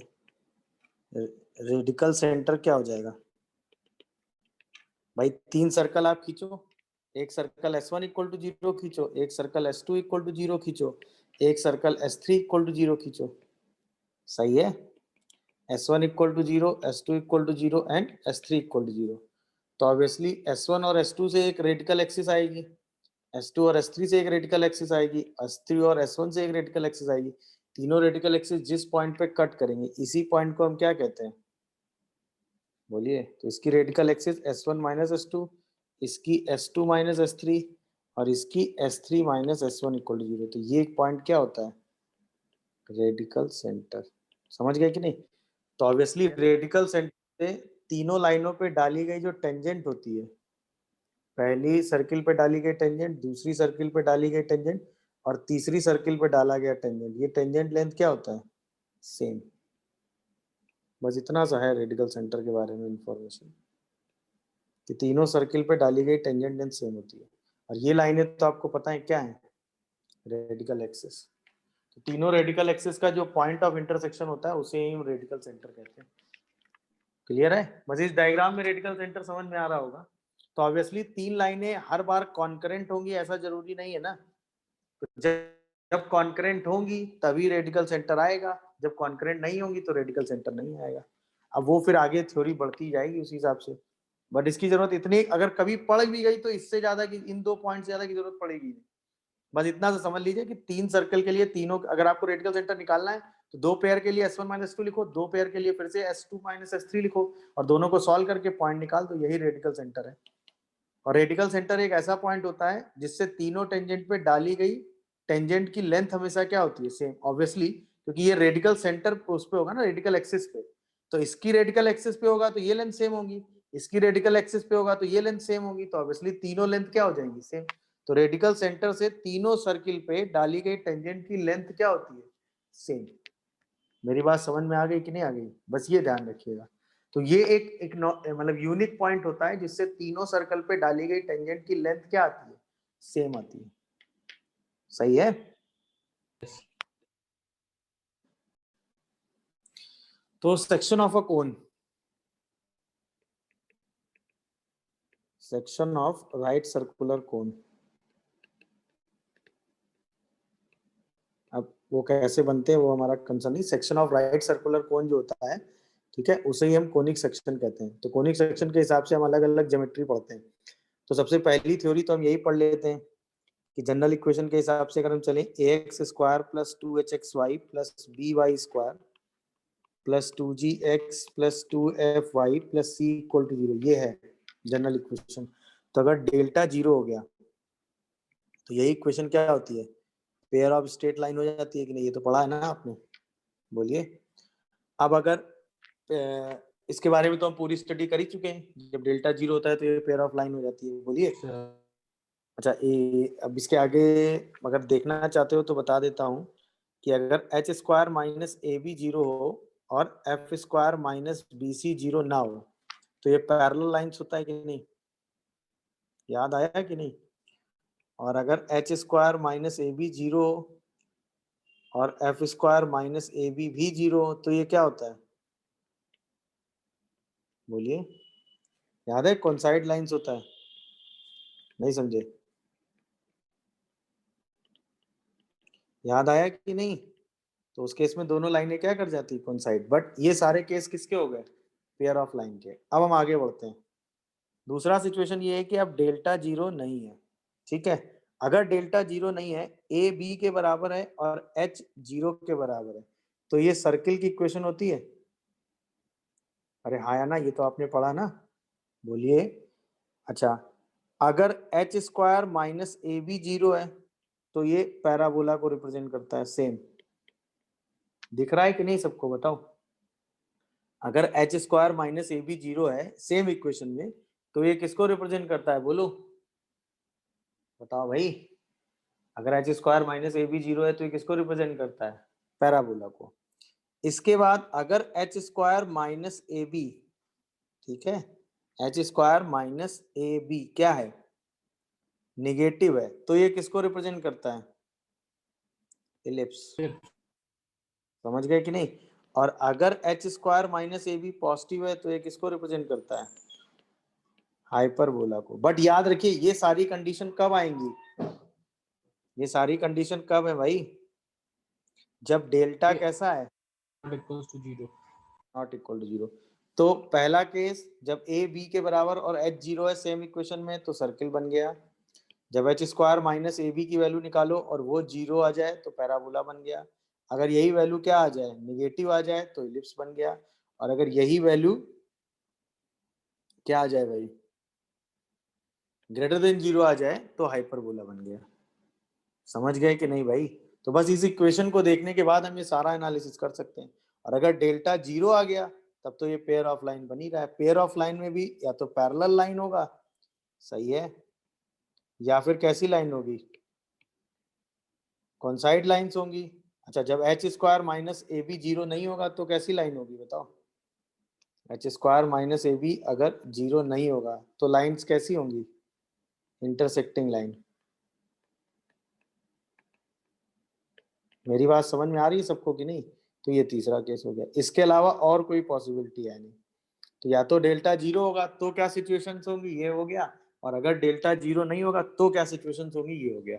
रेडिकल सेंटर क्या हो जाएगा भाई, तीन सर्कल आप खींचो, एक सर्कल S1 इक्वल टू 0 खींचो, एक सर्कल S2 इक्वल टू 0 खींचो, एक सर्कल S3 इक्वल टू 0 खींचो। सही है, S1 equal to 0, S2 equal to 0 and S3 equal to 0। तो ऑब्वियसली S1 और S2 से एक रेडिकल एक्सिस आएगी, S2 और S3 से एक रेडिकल एक्सिस आएगी, S3 और S1 से एक रेडिकल एक्सिस आएगी। तीनों रेडिकल एक्सिस जिस पॉइंट पे कट करेंगे, इसी पॉइंट को हम क्या कहते हैं, बोलिए। तो इसकी radical axis S1 minus S2, इसकी S2 माइनस S3 और इसकी S3 minus S1 equal to 0। तो ये एक पॉइंट क्या होता है, रेडिकल सेंटर। समझ गए कि नहीं। तो ऑब्वियसली रेडिकल सेंटर से तीनों लाइनों पे डाली गई जो टेंजेंट होती है, पहली सर्किल पे डाली गई टेंजेंट, दूसरी सर्किल पे डाली गई टेंजेंट और तीसरी सर्किल पे डाला गया टेंजेंट, ये टेंजेंट लेंथ क्या होता है, सेम। बस इतना सा है रेडिकल सेंटर के बारे में इंफॉर्मेशन, कि तीनों सर्किल पे डाली गई टेंजेंट लेंथ सेम होती है। और ये लाइनें तो आपको पता है क्या है, रेडिकल एक्सिस। तो तीनों रेडिकल एक्सिस का जो पॉइंट ऑफ इंटरसेक्शन होता है उसे ही हम रेडिकल सेंटर कहते हैं। क्लियर है। बस इस डायग्राम में रेडिकल सेंटर समझ में आ रहा होगा। तो ऑब्वियसली तीन लाइनें हर बार कॉन्करेंट होंगी ऐसा जरूरी नहीं है ना। तो जब कॉन्करेंट होंगी तभी रेडिकल सेंटर आएगा, जब कॉन्करेंट नहीं होंगी तो रेडिकल सेंटर नहीं आएगा। अब वो फिर आगे थ्योरी बढ़ती जाएगी उसी हिसाब से, बट इसकी जरूरत इतनी, अगर कभी पड़ भी गई तो इससे ज्यादा की, इन दो पॉइंट से ज्यादा की जरूरत पड़ेगी नहीं। बस इतना सा समझ लीजिए कि तीन सर्कल के लिए तीनों, अगर आपको रेडिकल सेंटर निकालना है तो दो पेयर के लिए S1 माइनस S2 लिखो, दो पेयर के लिए फिर से S2 माइनस S3 लिखो और दोनों को सॉल्व करके पॉइंट निकाल दो, यही रेडिकल सेंटर है। और रेडिकल सेंटर एक ऐसा पॉइंट होता है जिससे तीनों टेंजेंट पे डाली गई टेंजेंट की लेंथ हमेशा क्या होती है, सेम। ऑब्वियसली क्योंकि ये रेडिकल सेंटर उस पे होगा ना, रेडिकल एक्सिस पे, तो इसकी रेडिकल एक्सिस पे होगा तो ये लेंथ सेम होगी, इसकी रेडिकल एक्सिस पे होगा तो ये लेंथ सेम होगी, तो ऑब्वियसली तीनों लेंथ क्या हो जाएंगी, सेम। तो रेडिकल सेंटर से तीनों सर्किल पे डाली गई टेंजेंट की लेंथ क्या होती है, सेम। मेरी बात समझ में आ गई कि नहीं आ गई, बस ये ध्यान रखिएगा। तो ये एक मतलब यूनिक पॉइंट होता है जिससे तीनों सर्कल पे डाली गई टेंजेंट की लेंथ क्या आती है, सेम आती है। सही है। तो section of a cone, section of right circular cone, वो कैसे बनते हैं वो हमारा कंसर्न नहीं। Section of right circular cone जो होता है, ठीक है, उसे ही हम कोनिक सेक्शन कहते हैं। तो कोनिक सेक्शन के हिसाब से हम अलग अलग ज्योमेट्री पढ़ते हैं। तो सबसे पहली थ्योरी तो हम यही पढ़ लेते हैं कि जनरल इक्वेशन के हिसाब से अगर हम चलें, ax square plus 2hxy plus by square plus 2gx plus 2fy plus c equal to 0, ये है जनरल इक्वेशन। तो अगर डेल्टा 0 हो गया तो यही इक्वेशन क्या होती है, पेयर ऑफ स्ट्रेट लाइन हो जाती है कि नहीं? ये तो पढ़ा है ना आपने, बोलिए। अब अगर इसके बारे में तो हम पूरी स्टडी कर ही चुके हैं, जब डेल्टा 0 होता है तो ये पेयर ऑफ लाइन हो जाती है, बोलिए। अच्छा, अब इसके आगे अगर देखना चाहते हो तो बता देता हूँ कि अगर h square minus a b 0 हो और f square minus b c 0 ना हो तो ये पैरेलल लाइंस होता है कि नहीं? याद आया कि नहीं? और अगर h square minus a b 0 और f square minus a b भी 0 तो ये क्या होता है, बोलिए। याद है कौन साइड लाइंस होता है? नहीं समझे? याद आया कि नहीं? तो उस केस में दोनों लाइनें क्या कर जाती, कौन साइड। बट ये सारे केस किसके हो गए, पेयर ऑफ लाइन के। अब हम आगे बढ़ते हैं। दूसरा सिचुएशन ये है कि अब डेल्टा 0 नहीं है, ठीक है। अगर डेल्टा 0 नहीं है, ए बी के बराबर है और एच 0 के बराबर है, तो ये सर्किल की इक्वेशन होती है। अरे हाँ या ना, ये तो आपने पढ़ा ना, बोलिए। अच्छा, अगर h square minus a b 0 है तो ये पैराबोला को रिप्रेजेंट करता है। सेम दिख रहा है कि नहीं सबको, बताओ। अगर h square minus a b 0 है सेम इक्वेशन में, तो ये किसको रिप्रेजेंट करता है, बोलो, बताओ भाई। अगर h square minus a b 0 है तो ये किसको रिप्रेजेंट करता है, पैराबोला को। इसके बाद अगर h square minus a b, ठीक है, h square minus a b क्या है, निगेटिव है, तो ये किसको रिप्रेजेंट करता है, इलिप्स। समझ गए कि नहीं? और अगर h square minus a b positive है तो ये किसको रिप्रेजेंट करता है, हाइपरबोला को। बट याद रखिए ये सारी कंडीशन कब आएंगी, ये सारी कंडीशन कब है भाई, जब डेल्टा कैसा है, नॉट इक्वल टू 0। तो पहला केस जब ए बी के बराबर और एच 0 है सेम इक्वेशन में, तो सर्किल बन गया। जब h square minus a b की वैल्यू निकालो और वो 0 आ जाए तो पैराबोला बन गया। अगर यही वैल्यू क्या आ जाए, निगेटिव आ जाए, तो इलिप्स बन गया। और अगर यही वैल्यू क्या आ जाए भाई, ग्रेटर देन 0 आ जाए, तो हाइपरबोला बन गया। समझ गए कि नहीं भाई? तो बस इस इक्वेशन को देखने के बाद हम ये सारा एनालिसिस कर सकते हैं। और अगर डेल्टा 0 आ गया तब तो ये पेयर ऑफ लाइन बन ही रहा है। पेयर ऑफ लाइन में भी या तो पैरेलल लाइन होगा, सही है, या फिर कैसी लाइन होगी, कौन साइड लाइन्स होंगी। अच्छा, जब h square minus a b 0 नहीं होगा तो कैसी लाइन होगी, बताओ। H square minus a b अगर 0 नहीं होगा तो लाइन्स कैसी होंगी, इंटरसेक्टिंग लाइन। मेरी बात समझ में आ रही है सबको कि नहीं? तो ये तीसरा केस हो गया। इसके अलावा और कोई पॉसिबिलिटी है नहीं। तो या तो डेल्टा 0 होगा तो क्या सिचुएशंस होंगी, ये हो गया। और अगर डेल्टा 0 नहीं होगा तो क्या सिचुएशंस होंगी, ये हो गया।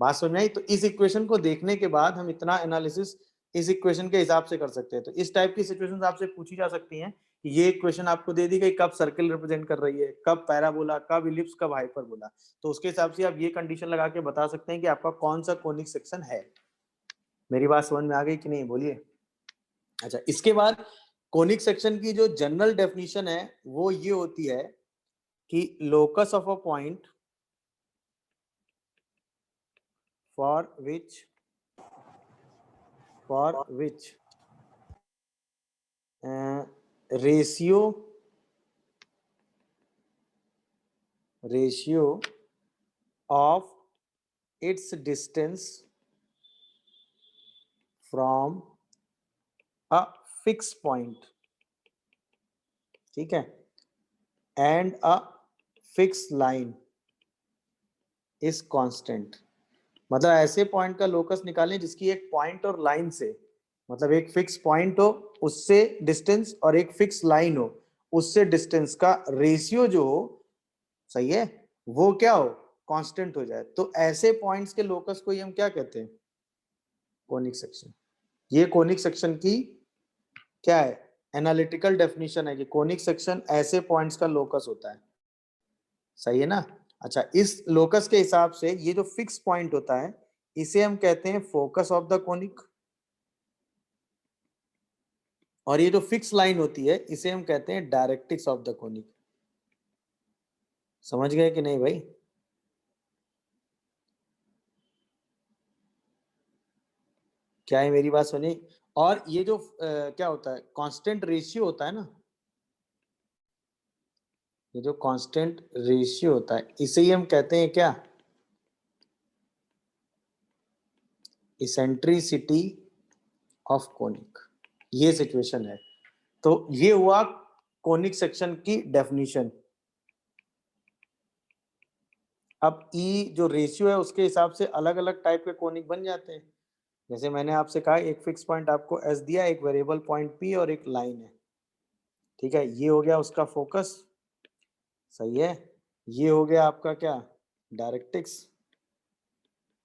बात समझ में आई? तो इस इक्वेशन को देखने के बाद हम इतना एनालिसिस इस इक्वेशन के हिसाब से कर सकते हैं। तो इस टाइप की सिचुएशंस आपसे पूछी जा सकती हैं कि ये इक्वेशन आपको दे दी गई, कब सर्कल रिप्रेजेंट कर रही है, कब पैराबोला, कब इलिप्स, कब हाइपरबोला। तो उसके हिसाब से आप ये कंडीशन लगा के बता सकते हैं कि आपका कौन सा कोनिक सेक्शन है। मेरी बात समझ में आ गई कि नहीं, बोलिए। अच्छा, इसके बाद कोनिक सेक्शन की जो जनरल डेफिनेशन है वो ये होती है कि locus of a point for which ratio of its distance from a fixed point, ठीक है, and a fixed line is constant। मतलब ऐसे पॉइंट का लोकस निकालें जिसकी एक पॉइंट और लाइन से, मतलब एक फिक्स पॉइंट हो उससे डिस्टेंस और एक फिक्स लाइन हो उससे डिस्टेंस का रेशियो जो हो, सही है, वो क्या हो, कांस्टेंट हो जाए। तो ऐसे पॉइंट्स के लोकस को ही हम क्या कहते हैं, कोनिक सेक्शन। ये कोनिक सेक्शन की क्या है, एनालिटिकल डेफिनेशन है कि कोनिक सेक्शन ऐसे पॉइंट्स का लोकस होता है। सही है ना। अच्छा, इस लोकस के हिसाब से ये जो फिक्स पॉइंट होता है इसे हम कहते हैं फोकस ऑफ द कोनिक, और ये जो फिक्स लाइन होती है इसे हम कहते हैं डायरेक्ट्रिक्स ऑफ द कोनिक। समझ गए कि नहीं भाई? क्या है, मेरी बात सुनी? और ये जो क्या होता है, कांस्टेंट रेशियो होता है ना, ये जो कांस्टेंट रेशियो होता है इसे ही हम कहते हैं क्या, इसेंट्रिसिटी ऑफ कोनिक। ये सिचुएशन है। तो ये हुआ कोनिक सेक्शन की डेफिनेशन। अब ई जो रेशियो है उसके हिसाब से अलग अलग टाइप के कोनिक बन जाते हैं। जैसे मैंने आपसे कहा एक फिक्स पॉइंट आपको एस दिया, एक वेरिएबल पॉइंट पी और एक लाइन है। ठीक है, ये हो गया उसका फोकस। सही है। ये हो गया आपका क्या, डायरेक्ट्रिक्स,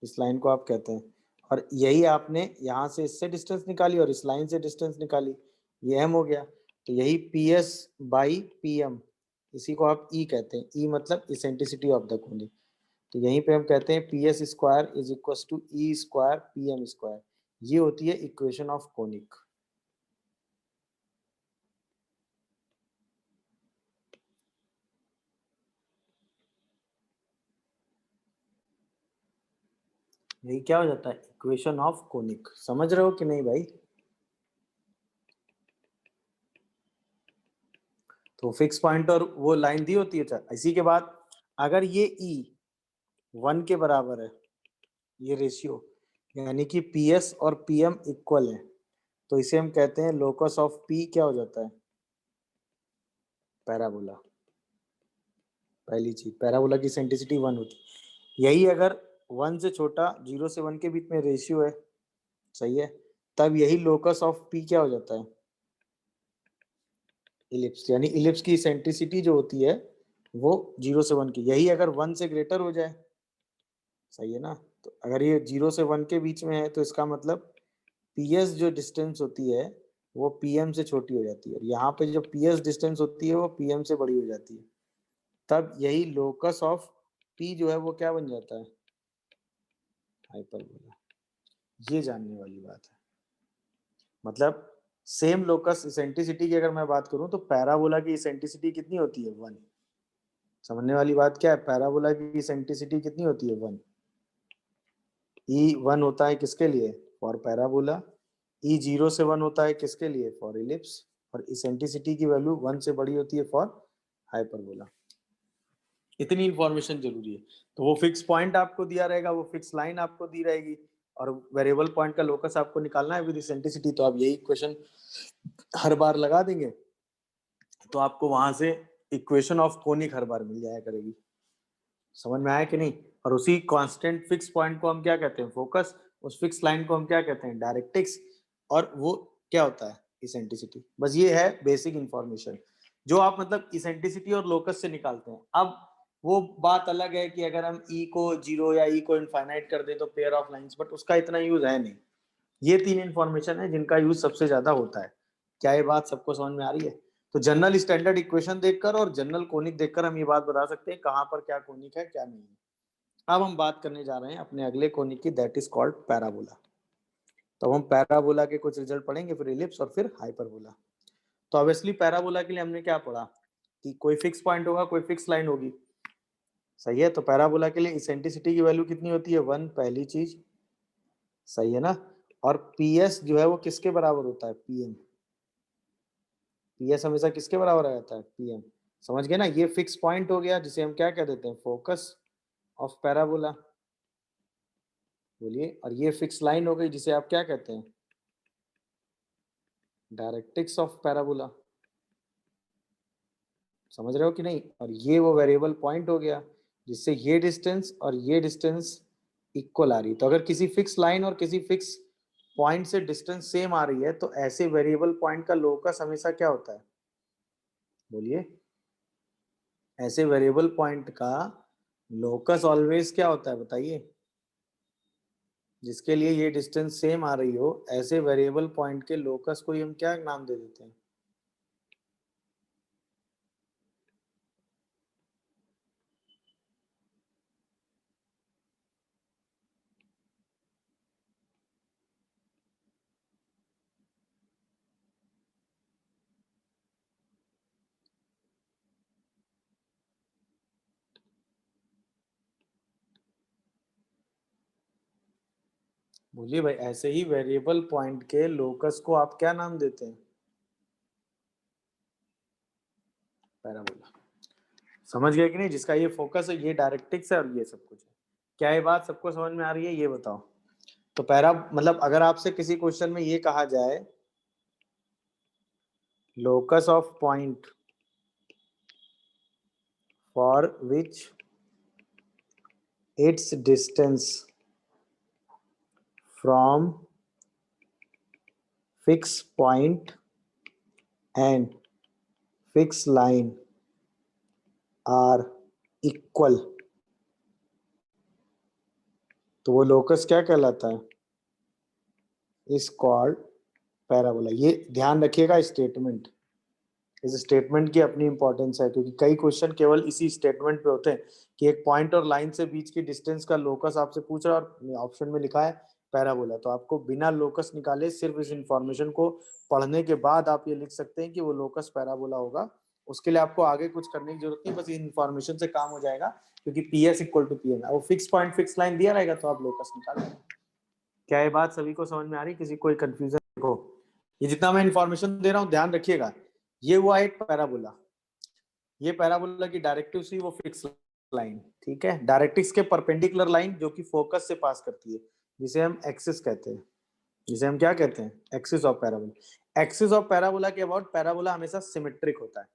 इस लाइन को आप कहते हैं। और यही आपने यहाँ से इससे डिस्टेंस निकाली और इस लाइन से डिस्टेंस निकाली, ये एम हो गया। तो यही P S by P M, इसी को आप ई कहते हैं। ई मतलब इसेंट्रिसिटी ऑफ द कोनिक। तो यहीं पे हम कहते हैं P S square is equal to e square P M square. ये होती है इक्वेशन ऑफ कोनिक। यही क्या हो जाता है, इक्वेशन ऑफ कोनिक। समझ रहे हो कि नहीं भाई? तो फिक्स पॉइंट और वो लाइन दी होती है। अच्छा, इसी के बाद अगर ये ई 1 के बराबर है, ये रेशियो, यानी कि पी एस और पी एम इक्वल है, तो इसे हम कहते हैं लोकस ऑफ पी क्या हो जाता है, पैराबोला। पहली चीज, पैराबोला की सेंट्रिसिटी 1 होती है। यही अगर 1 से छोटा, 0 से 1 के बीच में रेशियो है, सही है, तब यही लोकस ऑफ पी क्या हो जाता है, इलिप्स। यानी इलिप्स की सेंट्रिसिटी जो होती है वो 0 से 1 की, यही अगर 1 से ग्रेटर हो जाए, सही है ना। तो अगर ये 0 से 1 के बीच में है तो इसका मतलब पी एस जो डिस्टेंस होती है वो पी एम से छोटी हो जाती है, और यहाँ पे जो पी एस डिस्टेंस होती है वो पी एम से बड़ी हो जाती है। तब यही लोकस ऑफ पी जो है वो क्या बन जाता है, हाइपरबोला। ये जानने वाली बात है। मतलब सेम लोकस इसेंट्रिसिटी की अगर मैं बात करूं तो पैराबोला की इसेंट्रिसिटी कितनी होती है, 1। समझने वाली बात क्या है, पैराबोला की इसेंट्रिसिटी कितनी होती है, 1। ई 1 होता है किसके लिए, फॉर पैराबोला। ई 0 से 1 होता है किसके लिए, फॉर इलिप्स। और इसेंट्रिसिटी की वैल्यू 1 से बड़ी होती है फॉर हाइपरबोला। इतनी इंफॉर्मेशन जरूरी है। तो वो फिक्स पॉइंट आपको दिया रहेगा, वो फिक्स लाइन आपको दी रहेगी, और वेरिएबल पॉइंट का लोकस आपको निकालना है विद इसेंट्रिसिटी। तो आप यही क्वेश्चन हर बार लगा देंगे तो आपको वहां से इक्वेशन ऑफ कोनिक हर बार मिल जाया करेगी। समझ में आया कि नहीं? और उसी कांस्टेंट फिक्स पॉइंट को हम क्या कहते हैं, फोकस। उस फिक्स लाइन को हम क्या कहते हैं, डायरेक्ट्रिक्स। और वो क्या होता है, इसेंट्रिसिटी। बस ये है बेसिक इंफॉर्मेशन जो आप मतलब इसेंट्रिसिटी और लोकस से निकालते हैं। अब वो बात अलग है कि अगर हम ई को 0 या ई को इनफाइनाइट कर दें तो पेयर ऑफ लाइंस, बट उसका इतना यूज है नहीं। ये 3 इंफॉर्मेशन है जिनका यूज सबसे ज्यादा होता है। क्या ये बात सबको समझ में आ रही है? तो जनरल स्टैंडर्ड इक्वेशन देखकर और जनरल कोनिक देखकर हम ये बात बता सकते हैं कहाँ पर क्या कोनिक है क्या नहीं है। अब हम बात करने जा रहे हैं अपने अगले कोनिक की, दैट इज कॉल्ड पैराबोला। तो हम पैराबोला के कुछ रिजल्ट पढ़ेंगे, फिर इलिप्स और फिर हाइपरबोला। तो ऑब्वियसली पैराबोला के लिए हमने क्या पढ़ा कि कोई फिक्स पॉइंट होगा, कोई फिक्स लाइन होगी। सही है। तो पैराबोला के लिए इसेंट्रिसिटी की वैल्यू कितनी होती है, 1, पहली चीज। सही है ना। और पी एस जो है वो किसके बराबर होता है, पी एम। पी एस हमेशा किसके बराबर आ जाता है, पी एम। समझ गए ना। ये फिक्स पॉइंट हो गया जिसे हम क्या कह देते हैं, फोकस ऑफ पैराबोला। बोलिए। और ये फिक्स लाइन हो गई जिसे आप क्या कहते हैं, डायरेक्ट्रिक्स ऑफ पैराबोला। समझ रहे हो कि नहीं? और ये वो वेरिएबल पॉइंट हो गया जिससे ये डिस्टेंस और ये डिस्टेंस इक्वल आ रही है। तो अगर किसी फिक्स लाइन और किसी फिक्स पॉइंट से डिस्टेंस सेम आ रही है तो ऐसे वेरिएबल पॉइंट का लोकस हमेशा क्या होता है, बोलिए। ऐसे वेरिएबल पॉइंट का लोकस ऑलवेज क्या होता है, बताइए। जिसके लिए ये डिस्टेंस सेम आ रही हो, ऐसे वेरिएबल पॉइंट के लोकस को ही हम क्या नाम दे देते हैं? बोलिए भाई, ऐसे ही वेरिएबल पॉइंट के लोकस को आप क्या नाम देते हैं? पैराबोला। समझ गए कि नहीं? जिसका ये फोकस है, ये डायरेक्ट्रिक्स है और ये सब कुछ है। क्या ये बात सबको समझ में आ रही है? ये बताओ। तो पैरा मतलब अगर आपसे किसी क्वेश्चन में ये कहा जाए locus of point for which its distance from fix point and fix line are equal, तो वो लोकस क्या कहलाता है? Is called parabola. ये ध्यान रखिएगा स्टेटमेंट, इस स्टेटमेंट की अपनी इंपॉर्टेंस है, क्योंकि कई क्वेश्चन केवल इसी स्टेटमेंट पे होते हैं कि एक पॉइंट और लाइन से बीच की डिस्टेंस का लोकस आपसे पूछ रहा है और ऑप्शन में लिखा है पैराबोला। तो आपको बिना लोकस निकाले सिर्फ इस इंफॉर्मेशन को पढ़ने के बाद आप ये लिख सकते हैं कि वो लोकस पैराबोला होगा। उसके लिए आपको आगे कुछ करने की जरूरत नहीं, बस इन्फॉर्मेशन से काम हो जाएगा, क्योंकि P S equal to P N, वो फिक्स पॉइंट फिक्स लाइन दिया रहेगा तो आप लोकस निकाल लेंगे। क्या ये बात सभी को समझ में आ रही? किसी कोई कंफ्यूजन? देखो, ये जितना मैं इंफॉर्मेशन दे रहा हूँ ध्यान रखिएगा। ये हुआ एक पैराबोला, ये पैराबोला की डायरेक्ट्रिक्स हुई वो फिक्स लाइन, ठीक है। डायरेक्ट्रिक्स के परपेंडिकुलर लाइन जो कि फोकस से पास करती है, जिसे हम एक्सिस कहते हैं, जिसे हम क्या कहते हैं? Axis of parabola. Axis of parabola के अबाउट पैराबोला हमेशा सिमेट्रिक होता है।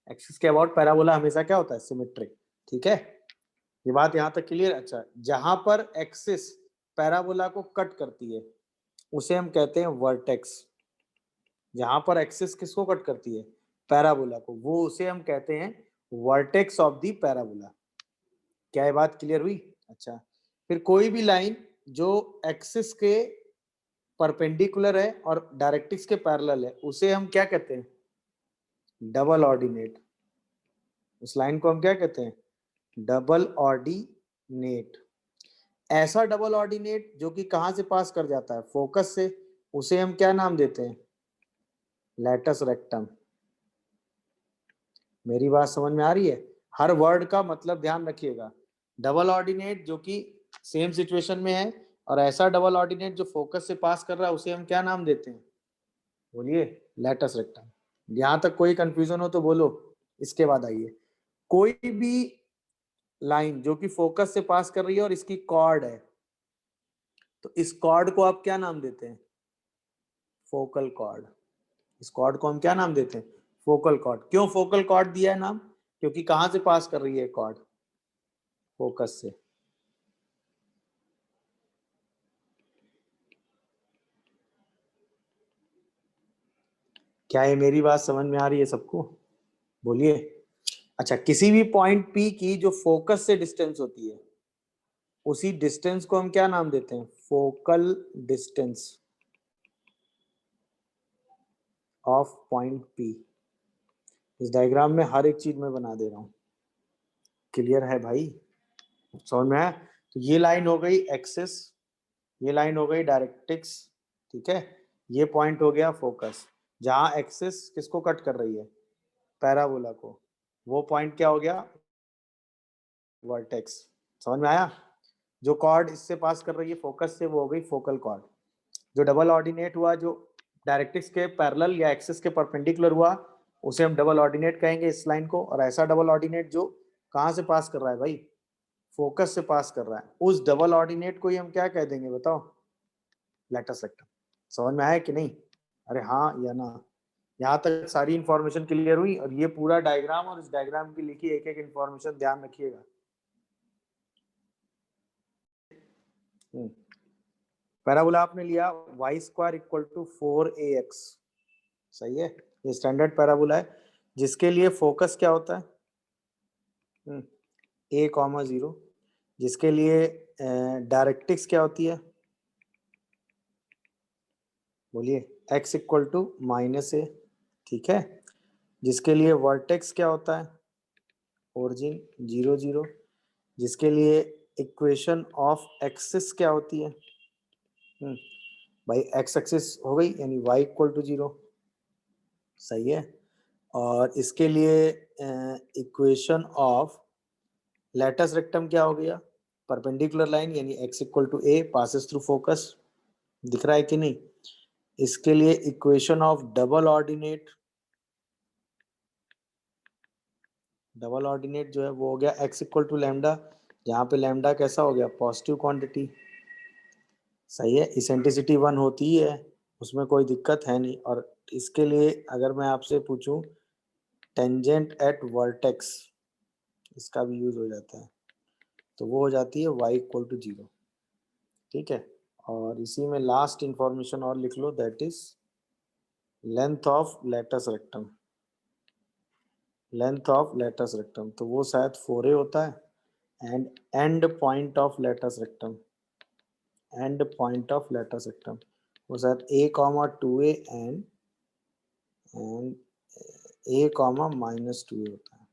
एक्सिस के अबाउट पैराबोला हमेशा क्या होता है? सिमेट्रिक, ठीक है। ये बात यहाँ तक क्लियर? अच्छा, जहां पर एक्सिस पैराबोला को कट करती है उसे हम कहते हैं वर्टेक्स। जहां पर एक्सिस किसको कट करती है? पैराबोला को, वो उसे हम कहते हैं वर्टेक्स ऑफ दी पैराबोला। क्या ये बात क्लियर हुई? अच्छा, फिर कोई भी लाइन जो एक्सिस के परपेंडिकुलर है और डायरेक्ट्रिक्स के पैरेलल है उसे हम क्या कहते हैं? Double ordinate. उस लाइन को हम क्या कहते हैं? Double ordinate. ऐसा डबल ऑर्डिनेट जो कि कहां से पास कर जाता है? फोकस से, उसे हम क्या नाम देते हैं? Latus rectum. मेरी बात समझ में आ रही है? हर वर्ड का मतलब ध्यान रखिएगा। डबल ऑर्डिनेट जो कि सेम सिचुएशन में है, और ऐसा डबल ऑर्डिनेट जो फोकस से पास कर रहा है उसे हम क्या नाम देते हैं? बोलिए। Latus rectum. यहां तक कोई कंफ्यूजन हो तो बोलो। इसके बाद आइए, कोई भी लाइन जो कि फोकस से पास कर रही है और इसकी कॉर्ड है, तो इस कॉर्ड को आप क्या नाम देते हैं? Focal cord. इस कॉर्ड को हम क्या नाम देते हैं? Focal cord. क्यों फोकल कॉर्ड दिया है नाम? क्योंकि कहां से पास कर रही है कॉर्ड? फोकस से। क्या ये मेरी बात समझ में आ रही है सबको? बोलिए। अच्छा, किसी भी पॉइंट P की जो फोकस से डिस्टेंस होती है, उसी डिस्टेंस को हम क्या नाम देते हैं? Focal distance of point P। इस डायग्राम में हर एक चीज मैं बना दे रहा हूं। क्लियर है भाई? समझ में आया? तो ये लाइन हो गई एक्सिस, ये लाइन हो गई डायरेक्ट्रिक्स, ठीक है। ये पॉइंट हो गया फोकस, जहां एक्सिस किसको कट कर रही है? पैराबोला को। वो पॉइंट क्या हो गया? वर्टेक्स। समझ में आया? जो कॉर्ड इससे पास कर रही है फोकस से, वो हो गई फोकल कॉर्ड। जो डबल ऑर्डिनेट हुआ, जो डायरेक्ट्रिक्स के पैरेलल या एक्सिस के परपेंडिकुलर हुआ, उसे हम डबल ऑर्डिनेट कहेंगे इस लाइन को। और ऐसा डबल ऑर्डिनेट जो कहां से पास कर रहा है भाई? फोकस से पास कर रहा है, उस डबल ऑर्डिनेट को ही हम क्या कह देंगे बताओ? Latus rectum. समझ में आया कि नहीं? अरे हाँ या ना? यहाँ तक सारी इंफॉर्मेशन क्लियर हुई? और ये पूरा डायग्राम और इस डायग्राम की लिखी एक एक इंफॉर्मेशन ध्यान रखिएगा। पैराबोला आपने लिया y square equal to 4ax, सही है। ये स्टैंडर्ड पैराबोला है जिसके लिए फोकस क्या होता है? a, 0। जिसके लिए डायरेक्ट्रिक्स क्या होती है? बोलिए x इक्वल टू -a, ठीक है, जिसके लिए वर्टेक्स क्या होता है, ओरिजिन 0 0, जिसके लिए इक्वेशन ऑफ एक्सिस क्या होती है, भाई एक्स एक्सिस हो गई यानी y इक्वल टू 0, सही है। और इसके लिए इक्वेशन ऑफ लेटस रेक्टम क्या हो गया, परपेंडिकुलर लाइन यानी x equal to a passes through focus, दिख रहा है कि नहीं। इसके लिए equation of double ordinate, double ordinate जो है वो हो गया x इक्वल टू लैम्डा, जहाँ पे लैम्डा कैसा हो गया, पॉजिटिव क्वांटिटी, सही है। इसेंट्रिसिटी 1 होती ही है, उसमें कोई दिक्कत है नहीं। और इसके लिए अगर मैं आपसे पूछूं टेंजेंट एट वर्टेक्स, इसका भी यूज हो जाता है, तो वो हो जाती है y इक्वल टू 0, ठीक है। और इसी में लास्ट इंफॉर्मेशन और लिख लो, that is length of latus rectum, length of latus rectum, तो वो शायद 4a होता है। And end point of latus rectum, end point of latus rectum वो शायद a, 2a and a, -2a होता है